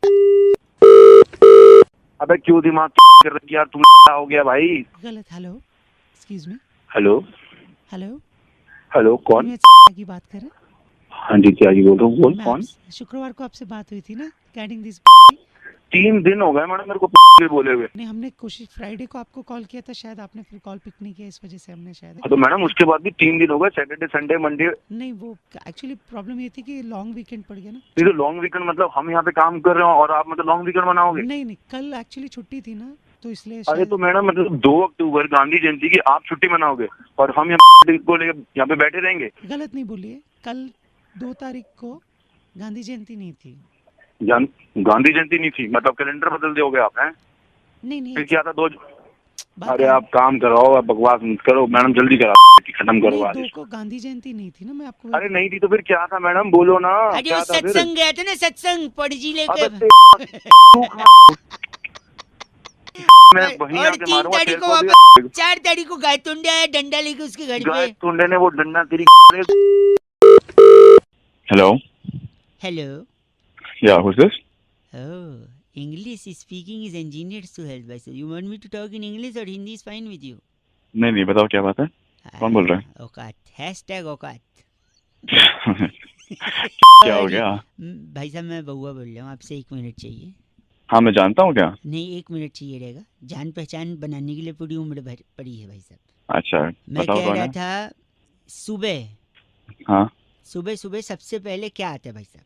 [SPEAKER 1] अबे क्यों दिमाग कर रही यार तुम? क्या हो गया भाई?
[SPEAKER 5] गलत। Hello, excuse me.
[SPEAKER 1] Hello
[SPEAKER 5] hello,
[SPEAKER 1] hello कौन?
[SPEAKER 5] मैं की बात कर रहे हैं?
[SPEAKER 1] हाँ जी क्या जी बोल रहा हूँ। बोल
[SPEAKER 5] मैं
[SPEAKER 1] कौन?
[SPEAKER 5] शुक्रवार को आपसे बात हुई थी ना, रिगार्डिंग दिस।
[SPEAKER 1] 3 दिन हो गए मैडम मेरे को बोले हुए।
[SPEAKER 5] नहीं, हमने कोशिश फ्राइडे को आपको कॉल किया था, शायद आपने फिर कॉल पिक नहीं किया, इस वजह से हमने शायद।
[SPEAKER 1] तो मैडम उसके बाद भी 3 दिन हो गए, सैटरडे संडे मंडे।
[SPEAKER 5] नहीं, वो एक्चुअली प्रॉब्लम ये थी कि लॉन्ग वीकेंड पड़ गया ना।
[SPEAKER 1] ये तो लॉन्ग वीकेंड मतलब हम यहाँ पे काम कर रहे हो और आप मतलब लॉन्ग वीकेंड मनाओगे?
[SPEAKER 5] नहीं, कल एक्चुअली छुट्टी थी ना, तो इसलिए
[SPEAKER 1] अरे
[SPEAKER 5] शायद।
[SPEAKER 1] तो मैडम मतलब 2 अक्टूबर गांधी जयंती की आप छुट्टी मनाओगे और हम यहाँ को लेकर यहाँ पे बैठे रहेंगे?
[SPEAKER 5] गलत नहीं बोलिए, कल 2 तारीख को गांधी जयंती नहीं थी।
[SPEAKER 1] गांधी जयंती नहीं थी मतलब कैलेंडर बदल दोगे आप? हैं
[SPEAKER 5] नहीं
[SPEAKER 1] फिर क्या था? 2।
[SPEAKER 5] बात
[SPEAKER 1] अरे
[SPEAKER 5] है-
[SPEAKER 1] आप काम कराओ, आप बकवास मत करो मैडम, जल्दी कराओ। की खत्म करो
[SPEAKER 5] नहीं,
[SPEAKER 1] आज।
[SPEAKER 5] 2 को गांधी जयंती नहीं थी ना, मैं आपको
[SPEAKER 1] अरे नहीं थी तो फिर क्या था मैडम, बोलो ना।
[SPEAKER 2] अरे
[SPEAKER 1] क्या
[SPEAKER 2] वो
[SPEAKER 1] था फिर?
[SPEAKER 2] सत्संग गया था ना, सत्संग पढ़जी लेके।
[SPEAKER 1] अबे मैं वहीं
[SPEAKER 2] और
[SPEAKER 1] आके
[SPEAKER 2] 3
[SPEAKER 1] मारूंगा
[SPEAKER 2] तारीख
[SPEAKER 1] तेरे
[SPEAKER 2] को
[SPEAKER 1] को भी।
[SPEAKER 2] वापस 4 तारीख को गायतुंडे आया डंडा लेके उसके घर
[SPEAKER 1] गाय
[SPEAKER 2] पे।
[SPEAKER 1] तुंडे ने वो डंडा तेरी। Hello,
[SPEAKER 2] hello.
[SPEAKER 1] या who's this?
[SPEAKER 2] Oh, English speaking is engineered to help by. So you want me to talk in English or Hindi is fine with you?
[SPEAKER 1] नहीं नहीं, बताओ क्या बात है, कौन बोल रहा है?
[SPEAKER 2] औकात, हैशटैग औकात।
[SPEAKER 1] क्या हो गया?
[SPEAKER 2] भाई साहब मैं बउआ बोल रहा हूँ, आपसे 1 मिनट चाहिए।
[SPEAKER 1] हाँ मैं जानता हूँ क्या।
[SPEAKER 2] नहीं 1 मिनट चाहिए रहेगा, जान पहचान बनाने के लिए पूरी उम्र भर पड़ी है भाई साहब।
[SPEAKER 1] अच्छा
[SPEAKER 2] मैं
[SPEAKER 1] बताओ
[SPEAKER 2] कह
[SPEAKER 1] कौन
[SPEAKER 2] रहा
[SPEAKER 1] है।
[SPEAKER 2] था सुबह
[SPEAKER 1] हाँ
[SPEAKER 2] सुबह सुबह सबसे पहले क्या आता है भाई साहब?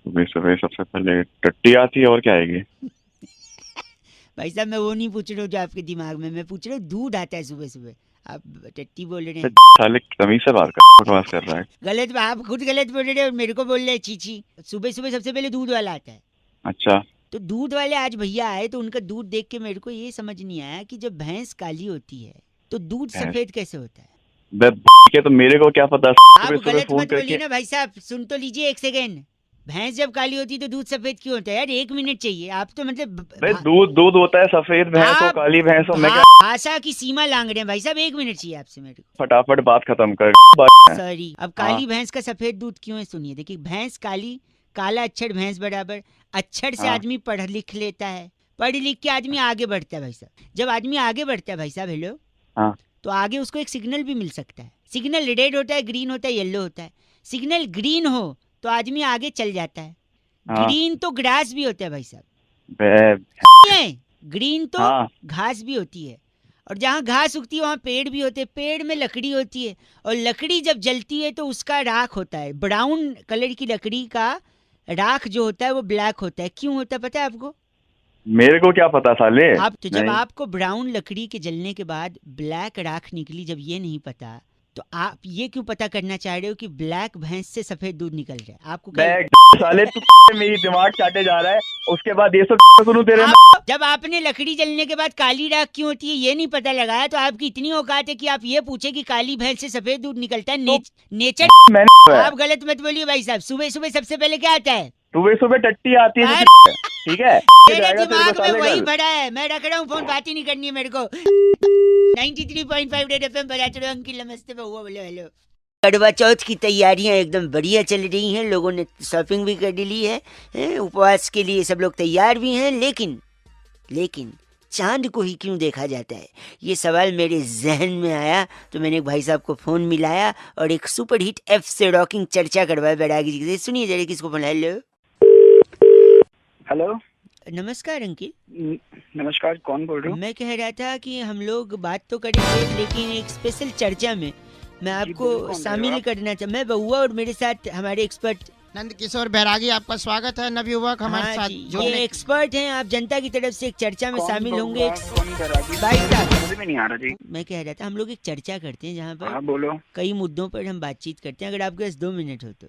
[SPEAKER 1] सुबह सुबह सबसे पहले टट्टी आती है, और क्या आएगी?
[SPEAKER 2] भाई साहब मैं वो नहीं पूछ रहा हूँ जो आपके दिमाग में, मैं पूछ रहा हूँ दूध आता है सुबह सुबह, आप टट्टी बोल रहे हैं।
[SPEAKER 1] साले तमीज से बात कर रहा है।
[SPEAKER 2] गलत, आप खुद गलत बोल रहे हो और मेरे को बोल रहे हैं चीची। सुबह सुबह सबसे पहले दूध वाला आता है।
[SPEAKER 1] अच्छा
[SPEAKER 2] तो दूध वाले आज भैया आए तो उनका दूध देख के मेरे को ये समझ नहीं आया कि जब भैंस काली होती है तो दूध सफेद कैसे होता है?
[SPEAKER 1] के तो मेरे को क्या पता।
[SPEAKER 2] आप
[SPEAKER 1] सुबह
[SPEAKER 2] गलत
[SPEAKER 1] फोन
[SPEAKER 2] मत बोलिए
[SPEAKER 1] करके
[SPEAKER 2] ना भाई साहब, सुन तो लीजिए 1 सेकेंड। भैंस जब काली होती है तो दूध सफेद क्यों होता है यार? 1 मिनट चाहिए, आप तो मतलब
[SPEAKER 1] दूध दूध होता है, सफेद भैंस हो
[SPEAKER 2] आप
[SPEAKER 1] काली भैंस हो, मैं क्या
[SPEAKER 2] भाषा की सीमा लांग रहे हैं भाई साहब। 1 मिनट चाहिए आपसे मेरे को।
[SPEAKER 1] फटाफट बात खत्म कर।
[SPEAKER 2] सॉरी, अब काली भैंस का सफेद दूध क्यों है सुनिए। देखिए भैंस काली, काला अक्षर भैंस बराबर, अक्षर से
[SPEAKER 1] हाँ।
[SPEAKER 2] आदमी पढ़ लिख लेता है, पढ़ लिख के आदमी आगे बढ़ता है भाई साहब। जब आदमी आगे बढ़ता है भाई साहब, हेलो,
[SPEAKER 1] हाँ।
[SPEAKER 2] तो आगे उसको एक सिग्नल भी मिल सकता है। सिग्नल रेड होता है, ग्रीन होता है, येलो होता है। सिग्नल ग्रीन हो तो आदमी आगे चल जाता है।
[SPEAKER 1] हाँ।
[SPEAKER 2] ग्रीन तो ग्रास भी होता है भाई साहब, ग्रीन तो
[SPEAKER 1] हाँ।
[SPEAKER 2] घास भी होती है, और जहाँ घास उगती है वहाँ पेड़ भी होते हैं, पेड़ में लकड़ी होती है, और लकड़ी जब जलती है तो उसका राख होता है। ब्राउन कलर की लकड़ी का राख जो होता है वो ब्लैक होता है। क्यों होता है पता है आपको?
[SPEAKER 1] मेरे को क्या पता साले।
[SPEAKER 2] आप तो जब
[SPEAKER 1] नहीं।
[SPEAKER 2] आपको ब्राउन लकड़ी के जलने के बाद ब्लैक राख निकली, जब ये नहीं पता तो आप ये क्यों पता करना चाह रहे हो कि ब्लैक भैंस से सफेद दूध निकल रहा है? आपको क्या
[SPEAKER 1] साले तू मेरी दिमाग चाटे जा रहा है, उसके बाद ये सब सुनूं तेरे में।
[SPEAKER 2] जब आपने लकड़ी जलने के बाद काली राख क्यों होती है ये नहीं पता लगाया, तो आपकी इतनी औकात है कि आप ये पूछे कि काली भैंस से सफेद दूध निकलता है। नेचर
[SPEAKER 1] मैंने
[SPEAKER 2] आप गलत मत बोलिए भाई साहब। सुबह सुबह सबसे पहले क्या आता है?
[SPEAKER 1] सुबह सुबह टट्टी आती है, ठीक है।
[SPEAKER 2] मेरे दिमाग में वही भरा है, मैं रख रहा हूँ फोन, बात ही नहीं करनी है मेरे को। 93.5 रेड एफएम पर आते रहो। अंकिल नमस्ते, बउआ बोलो हेलो। करवा चौथ की तैयारियां एकदम बढ़िया चल रही हैं, लोगों ने शॉपिंग भी कर ली है, उपवास के लिए सब लोग तैयार भी हैं। लेकिन चांद को ही क्यों देखा जाता है, ये सवाल मेरे जहन में आया तो मैंने एक भाई साहब को फोन मिलाया और एक सुपर हिट एफ से रॉकिंग चर्चा करवाया बैरागी जी से। सुनिए जरा किसको फोन। हेलो
[SPEAKER 6] हेलो,
[SPEAKER 2] नमस्कार अंकिल।
[SPEAKER 6] नमस्कार, कौन बोल रहे हो?
[SPEAKER 2] मैं कह रहा था कि हम लोग बात तो करेंगे लेकिन एक स्पेशल चर्चा में मैं आपको शामिल करना चाहता। मैं बउआ और मेरे साथ हमारे एक्सपर्ट
[SPEAKER 3] नंद किशोर बैरागी, आपका स्वागत है नवयुवक हमारे साथ
[SPEAKER 2] जो ये एक्सपर्ट हैं। आप जनता की तरफ से एक चर्चा में शामिल होंगे।
[SPEAKER 6] भाई साहब समझ में नहीं आ रहा जी।
[SPEAKER 2] मैं कह रहा था हम लोग एक चर्चा करते हैं जहाँ पर
[SPEAKER 6] बोलो।
[SPEAKER 2] कई मुद्दों पर हम बातचीत करते हैं। अगर आपके पास 2 मिनट हो तो।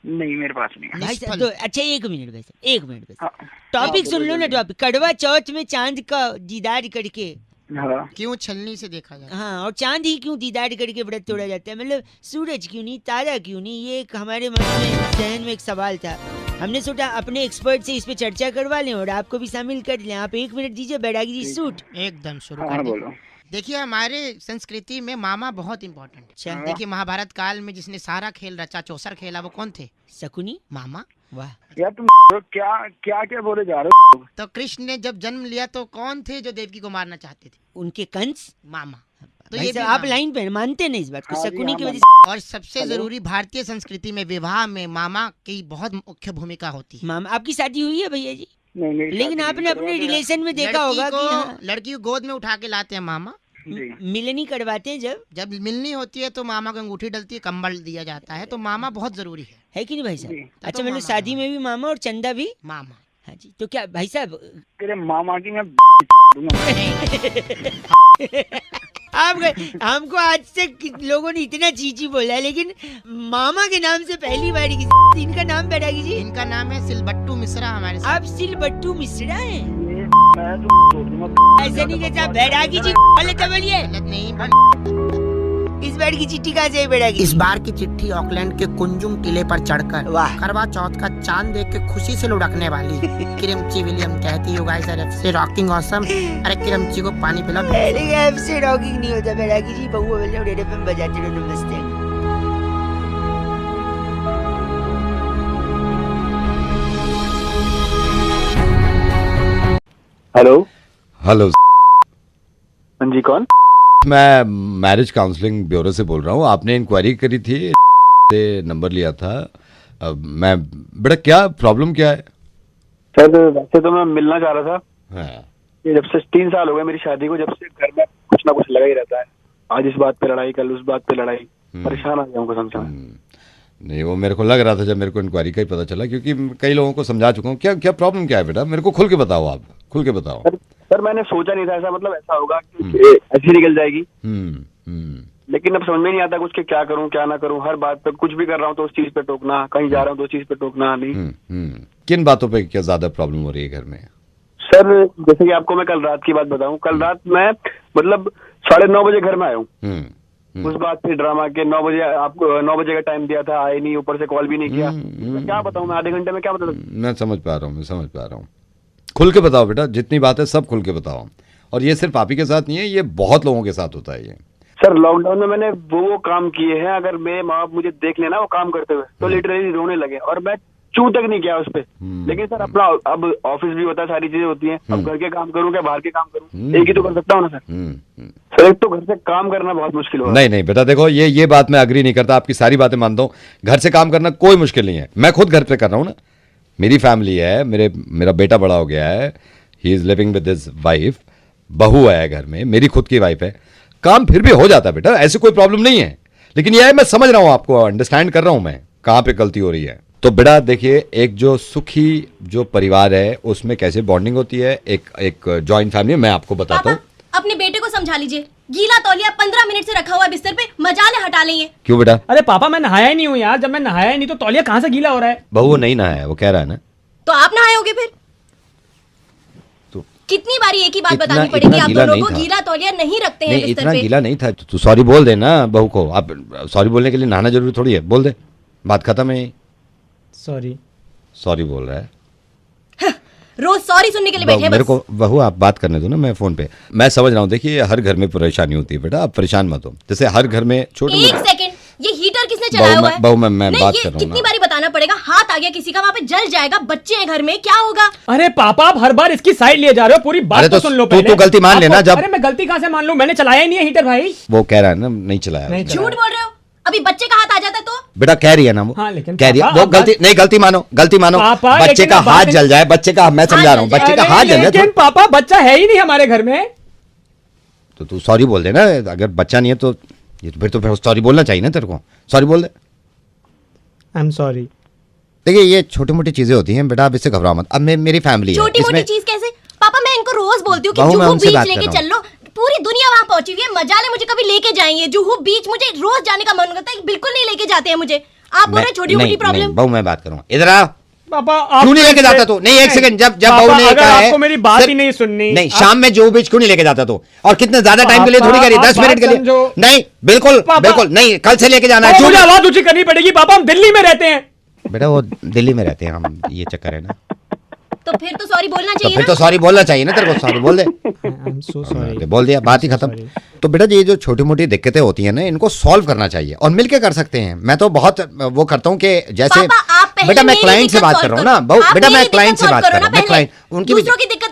[SPEAKER 6] नहीं मेरे पास नहीं है
[SPEAKER 2] भाई साहब तो अच्छा 1 मिनट भाई साहब, 1 मिनट बस।
[SPEAKER 6] हाँ,
[SPEAKER 2] टॉपिक सुन लो ना। टॉपिक कड़वा चौथ में चांद का दीदार करके
[SPEAKER 6] हाँ।
[SPEAKER 3] क्यों छलनी से देखा जाए?
[SPEAKER 2] हाँ, और चांद ही क्यों दीदार करके व्रत तोड़ा जाता है? मतलब सूरज क्यों नहीं, तारा क्यों नहीं? ये एक हमारे मन में जहन में एक सवाल था। हमने सोचा अपने एक्सपर्ट से इस पे चर्चा करवा लें और आपको भी शामिल कर लें। आप 1 मिनट दीजिए बैरागी जी, सूट
[SPEAKER 3] एकदम शुरू
[SPEAKER 6] हाँ,
[SPEAKER 3] कर दें।
[SPEAKER 6] बोलो।
[SPEAKER 3] देखिए हमारे संस्कृति में मामा बहुत इम्पोर्टेंट है।
[SPEAKER 2] अच्छा।
[SPEAKER 3] देखिए महाभारत काल में जिसने सारा खेल रचा, चौसर खेला, वो कौन थे?
[SPEAKER 2] शकुनी।
[SPEAKER 3] मामा।
[SPEAKER 2] वाह,
[SPEAKER 6] यार तुम क्या क्या क्या बोले जा रहे हो?
[SPEAKER 3] तो कृष्ण ने जब जन्म लिया तो कौन थे जो देवकी को मारना चाहते थे?
[SPEAKER 2] उनके कंस।
[SPEAKER 3] मामा। तो
[SPEAKER 2] भाई
[SPEAKER 3] ये भी
[SPEAKER 2] साहब, आप
[SPEAKER 3] मामा।
[SPEAKER 2] लाइन पे मानते नहीं इस बात को?
[SPEAKER 6] हाँ जी,
[SPEAKER 2] शकुनी
[SPEAKER 6] हाँ,
[SPEAKER 2] की वजह से
[SPEAKER 3] और सबसे जरूरी भारतीय संस्कृति में विवाह में मामा की बहुत मुख्य भूमिका होती है।
[SPEAKER 2] मामा। आपकी शादी हुई है भैया जी?
[SPEAKER 6] नहीं,
[SPEAKER 2] लेकिन आपने अपने रिलेशन में देखा होगा कि हाँ,
[SPEAKER 3] लड़की को गोद में उठा के लाते हैं मामा।
[SPEAKER 6] जी।
[SPEAKER 2] मिलनी करवाते हैं जब
[SPEAKER 3] मिलनी होती है तो मामा को अंगूठी डलती है, कंबल दिया जाता है, तो मामा बहुत जरूरी है
[SPEAKER 2] कि नहीं भाई साहब?
[SPEAKER 6] जी।
[SPEAKER 2] अच्छा
[SPEAKER 3] तो
[SPEAKER 2] मतलब
[SPEAKER 3] मामा,
[SPEAKER 2] शादी में भी मामा और चंदा भी।
[SPEAKER 3] मामा।
[SPEAKER 2] हाँ जी, तो क्या भाई साहब
[SPEAKER 6] तेरे मामा की मैं
[SPEAKER 2] आप हमको आज से लोगों ने इतना चीची बोला है, लेकिन मामा के नाम से पहली बार किसी इनका नाम बैरागी जी।
[SPEAKER 3] इनका नाम है सिलबट्टू मिश्रा हमारे साथ।
[SPEAKER 2] आप सिलबट्टू मिश्रा हैं?
[SPEAKER 6] मैं तो
[SPEAKER 2] ऐसे नहीं कहता बैरागी जी, बोले तो बोलिए।
[SPEAKER 3] गलत नहीं,
[SPEAKER 2] इस बार की चिट्ठी कहाँ से है बेटा की?
[SPEAKER 3] इस बार की चिट्ठी ऑकलैंड के कुंजुम टीले पर चढ़कर
[SPEAKER 2] वाह।
[SPEAKER 3] करवा चौथ का चांद देख के खुशी से लुढ़कने वाली किरमची विलियम कहती, you guys are absolutely rocking awesome. अरे किरमची को पानी पिला।
[SPEAKER 2] पहले का ऐसे रॉकिंग नहीं होता बेटा की जी। बहुआ वाले रेडियो पे बजाते रहो। नमस्ते।
[SPEAKER 6] हेलो
[SPEAKER 7] हेलो,
[SPEAKER 6] हाँ जी, कौन?
[SPEAKER 7] मैं मैरिज काउंसलिंग ब्यूरो से बोल रहा हूँ। आपने इंक्वायरी करी थी, से नंबर लिया था। मैं बेटा क्या प्रॉब्लम क्या है?
[SPEAKER 6] सर वैसे तो मैं मिलना चाह रहा था।
[SPEAKER 7] हाँ।
[SPEAKER 6] ये जब से 3 साल हो गए मेरी शादी को, जब से घर में कुछ ना कुछ लगा ही रहता है। आज इस बात पे लड़ाई, कल उस बात पे लड़ाई। परेशान आ गया हूँ कसम से।
[SPEAKER 7] नहीं, वो मेरे को लग रहा था जब मेरे को इंक्वायरी का ही पता चला, क्योंकि कई लोगों को समझा चुका हूँ। क्या क्या प्रॉब्लम क्या है बेटा? मेरे को खुल के बताओ, आप खुल के बताओ।
[SPEAKER 6] सर मैंने सोचा नहीं था ऐसा, मतलब ऐसा होगा कि ऐसी निकल जाएगी। लेकिन अब समझ में नहीं आता कुछ, के क्या करूं क्या ना करूं। हर बात पे कुछ भी कर रहा हूं तो उस चीज पे टोकना, कहीं जा रहा हूं तो उस चीज पे टोकना नहीं।
[SPEAKER 7] किन बातों पे क्या ज्यादा प्रॉब्लम हो रही है घर में?
[SPEAKER 6] सर जैसे कि आपको मैं कल रात की बात बताऊं, कल रात मैं मतलब 9:30 बजे घर में आया हूँ। उस बात पे ड्रामा के 9 बजे, आपको 9 बजे का टाइम दिया था, आए नहीं, ऊपर से कॉल भी नहीं किया। क्या बताऊं मैं, आधे घंटे में क्या बता सकता?
[SPEAKER 7] मैं समझ पा रहा हूँ। खुल के बताओ बेटा, जितनी बात है सब खुल के बताओ। और ये सिर्फ आप ही के साथ नहीं है, ये बहुत लोगों के साथ होता है ये।
[SPEAKER 6] सर लॉकडाउन में मैंने वो काम किए हैं, अगर मेरे माँ बाप मुझे देख लेना वो काम करते हुए तो लिटरली रोने लगे, और मैं चू तक नहीं किया उस पे। लेकिन सर अपना अब ऑफिस भी होता है, सारी चीजें होती हैं। अब घर के काम करूँ क्या बाहर के काम करूँ, एक ही तो कर सकता हूँ ना सर। सर एक तो घर से काम करना बहुत मुश्किल हो रहा है।
[SPEAKER 7] नहीं बेटा देखो, ये बात मैं अग्री नहीं करता, आपकी सारी बातें मानता हूँ। घर से काम करना कोई मुश्किल नहीं है, मैं खुद घर पे कर रहा हूँ ना। मेरी फैमिली है, मेरा बेटा बड़ा हो गया है, he is living with his wife, बहू है घर में, मेरी खुद की वाइफ है। काम फिर भी हो जाता है बेटा, ऐसी कोई प्रॉब्लम नहीं है। लेकिन यह है, मैं समझ रहा हूँ, आपको अंडरस्टैंड कर रहा हूँ मैं कहाँ पे गलती हो रही है। तो बेटा देखिए, एक जो सुखी जो परिवार है उसमें कैसे बॉन्डिंग होती है, एक जॉइंट फैमिली, मैं आपको बताता हूँ।
[SPEAKER 8] अपने बेटे को समझा लीजिए, गीला तौलिया 15 मिनट से रखा हुआ बिस्तर पे, मजाले हटा लेंगे।
[SPEAKER 7] क्यों बेटा?
[SPEAKER 9] अरे पापा मैं नहाया ही नहीं हूँ यार, जब मैं नहाया ही नहीं तो तौलिया कहाँ से गीला हो रहा है?
[SPEAKER 7] बहू वो नहीं नहाया है, वो कह रहा है ना।
[SPEAKER 8] तो आप नहाए होगे फिर?
[SPEAKER 7] तो
[SPEAKER 8] कितनी बारी एक ही बात बतानी पड़ेगी आप दोनों को, गीला तौलिया नहीं रखते हैं बिस्तर पे।
[SPEAKER 7] इतना गीला नहीं था। तू सॉरी बोल दे ना बहू को। आप सॉरी बोलने के लिए नहाना जरूरी थोड़ी है, बोल दे, बात खत्म है। सॉरी बोल रहा है।
[SPEAKER 8] रोज सॉरी सुनने के लिए बैठे हैं
[SPEAKER 7] मेरे
[SPEAKER 8] बस।
[SPEAKER 7] को बहू आप बात करने दो ना, मैं फोन पे। मैं समझ रहा हूँ, देखिए हर घर में परेशानी होती है बेटा, आप परेशान मत हो। जैसे हर घर में छोटे
[SPEAKER 8] एक सेकंड, ये हीटर किसने चलाया हुआ है?
[SPEAKER 7] बहू मैं बात कर रहा हूँ।
[SPEAKER 8] कितनी बारी बताना पड़ेगा, हाथ आ गया किसी का वहाँ पे जल जाएगा, बच्चे हैं घर में, क्या होगा?
[SPEAKER 9] अरे पापा आप हर बार इसकी साइड लिए जा रहे हो, पूरी बात तो सुन लो पहले।
[SPEAKER 7] तू गलती मान लेना जब।
[SPEAKER 9] अरे मैं गलती कहाँ से मान लूं, मैंने चलाया ही नहीं है हीटर भाई।
[SPEAKER 7] वो कह रहा है ना नहीं चलाया।
[SPEAKER 8] झूठ बोल रहे हो, अभी बच्चे का हाथ आ जाता तो?
[SPEAKER 7] बेटा कह रही है ना वो।
[SPEAKER 9] हाँ, लेकिन
[SPEAKER 7] कह रही है वो गलती नहीं, गलती मानो।
[SPEAKER 9] पापा,
[SPEAKER 7] बच्चे का हाथ जल जाए, बच्चे का, मैं समझा रहा हूँ, बच्चे का हाथ जल जाए।
[SPEAKER 9] लेकिन पापा बच्चा है ही नहीं हमारे घर में।
[SPEAKER 7] तो तू सॉरी बोल दे ना, अगर बच्चा नहीं है तो ये तो फिर सॉरी बोलना चाहिए ना तेरे को। सॉरी बोल दे।
[SPEAKER 9] I am sorry.
[SPEAKER 7] देखिए ये छोटी मोटी चीजें होती हैं बेटा, आप इससे घबराओ मत। अब मेरी फैमिली है।
[SPEAKER 8] छोटी मोटी चीज कैसे पापा? मैं इनको रोज बोलती हूँ कि जुहू बीच लेके चल लो, पूरी दुनिया वहाँ पहुंची हुई है, मजाले मुझे कभी लेके जाएंगे जुहू बीच, मुझे रोज जाने का मन करता है, बिल्कुल नहीं लेके जाते हैं मुझे। आप बोल रहे छोटी मोटी प्रॉब्लम।
[SPEAKER 7] बहू मैं बात करूँगा, इधर आ।
[SPEAKER 9] पापा
[SPEAKER 7] क्यों नहीं लेके जाता तू? नहीं एक सेकंड, जब बहू ने कहा है
[SPEAKER 9] आपको मेरी बात ही नहीं सुननी।
[SPEAKER 7] नहीं, शाम में जुहू बीच क्यों नहीं लेके जाता तू? और कितने ज्यादा टाइम के लिए थोड़ी करी, 10 मिनट के लिए नहीं। बिल्कुल नहीं, कल से लेके जाना है।
[SPEAKER 9] मुझे आवाज ऊंची करनी पड़ेगी पापा, हम दिल्ली में रहते हैं।
[SPEAKER 7] बेटा वो दिल्ली में रहते हैं हम, ये चक्कर है ना।
[SPEAKER 8] तो फिर तो सॉरी बोलना
[SPEAKER 7] तो
[SPEAKER 8] चाहिए
[SPEAKER 7] फिर
[SPEAKER 8] ना?
[SPEAKER 7] तो सॉरी बोलना चाहिए ना तेरे को। सॉरी बोल दे।
[SPEAKER 9] I am so sorry.
[SPEAKER 7] बोल दिया, बात ही खत्म। तो बेटा ये जो छोटी मोटी दिक्कतें होती हैं ना, इनको सॉल्व करना चाहिए और मिलके कर सकते हैं। मैं तो बहुत वो करता हूँ कि जैसे बेटा मैं क्लाइंट से बात कर रहा हूँ ना बहू, बेटा मैं क्लाइंट से बात कर रहा हूँ, मैं क्लाइंट उनकी भी।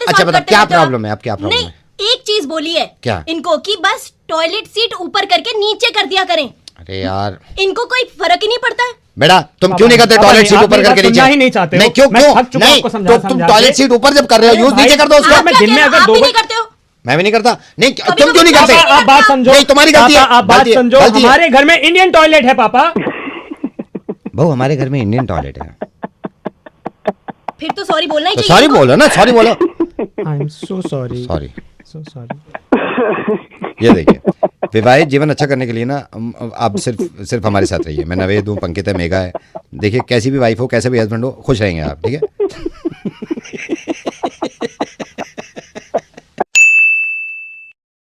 [SPEAKER 7] अच्छा बता क्या प्रॉब्लम है, अब क्या प्रॉब्लम है?
[SPEAKER 8] एक चीज बोली है
[SPEAKER 7] क्या?
[SPEAKER 8] इनको कि बस टॉयलेट सीट ऊपर करके नीचे कर दिया करें।
[SPEAKER 7] अरे यार
[SPEAKER 8] इनको कोई फर्क ही नहीं पड़ता है।
[SPEAKER 7] बेटा तुम क्यों नहीं करते टॉयलेट सीट ऊपर करके नीचे?
[SPEAKER 9] ही नहीं चाहते
[SPEAKER 7] नहीं क्यों नहीं, तो तुम टॉयलेट सीट ऊपर जब कर रहे हो यूज नीचे कर दो उसको।
[SPEAKER 9] मैं दिन में अगर 2
[SPEAKER 8] नहीं करते हो?
[SPEAKER 7] मैं भी नहीं करता। नहीं तुम क्यों नहीं करते?
[SPEAKER 9] आप बात समझो,
[SPEAKER 7] नहीं तुम्हारी गलती है।
[SPEAKER 9] आप बात समझो, हमारे घर में इंडियन टॉयलेट है पापा।
[SPEAKER 7] बहू हमारे घर में इंडियन टॉयलेट है।
[SPEAKER 8] फिर तो सॉरी बोलना ही चाहिए।
[SPEAKER 7] सॉरी बोलो ना, सॉरी बोलो।
[SPEAKER 9] I am so sorry.
[SPEAKER 7] Sorry. ये देखिए, विवाहित जीवन अच्छा करने के लिए ना आप सिर्फ हमारे साथ रहिए। मैं नवेद हूँ, पंकित है, मेघा है। देखिए कैसी भी वाइफ हो, कैसे भी हस्बैंड हो, खुश रहेंगे आप, ठीक है?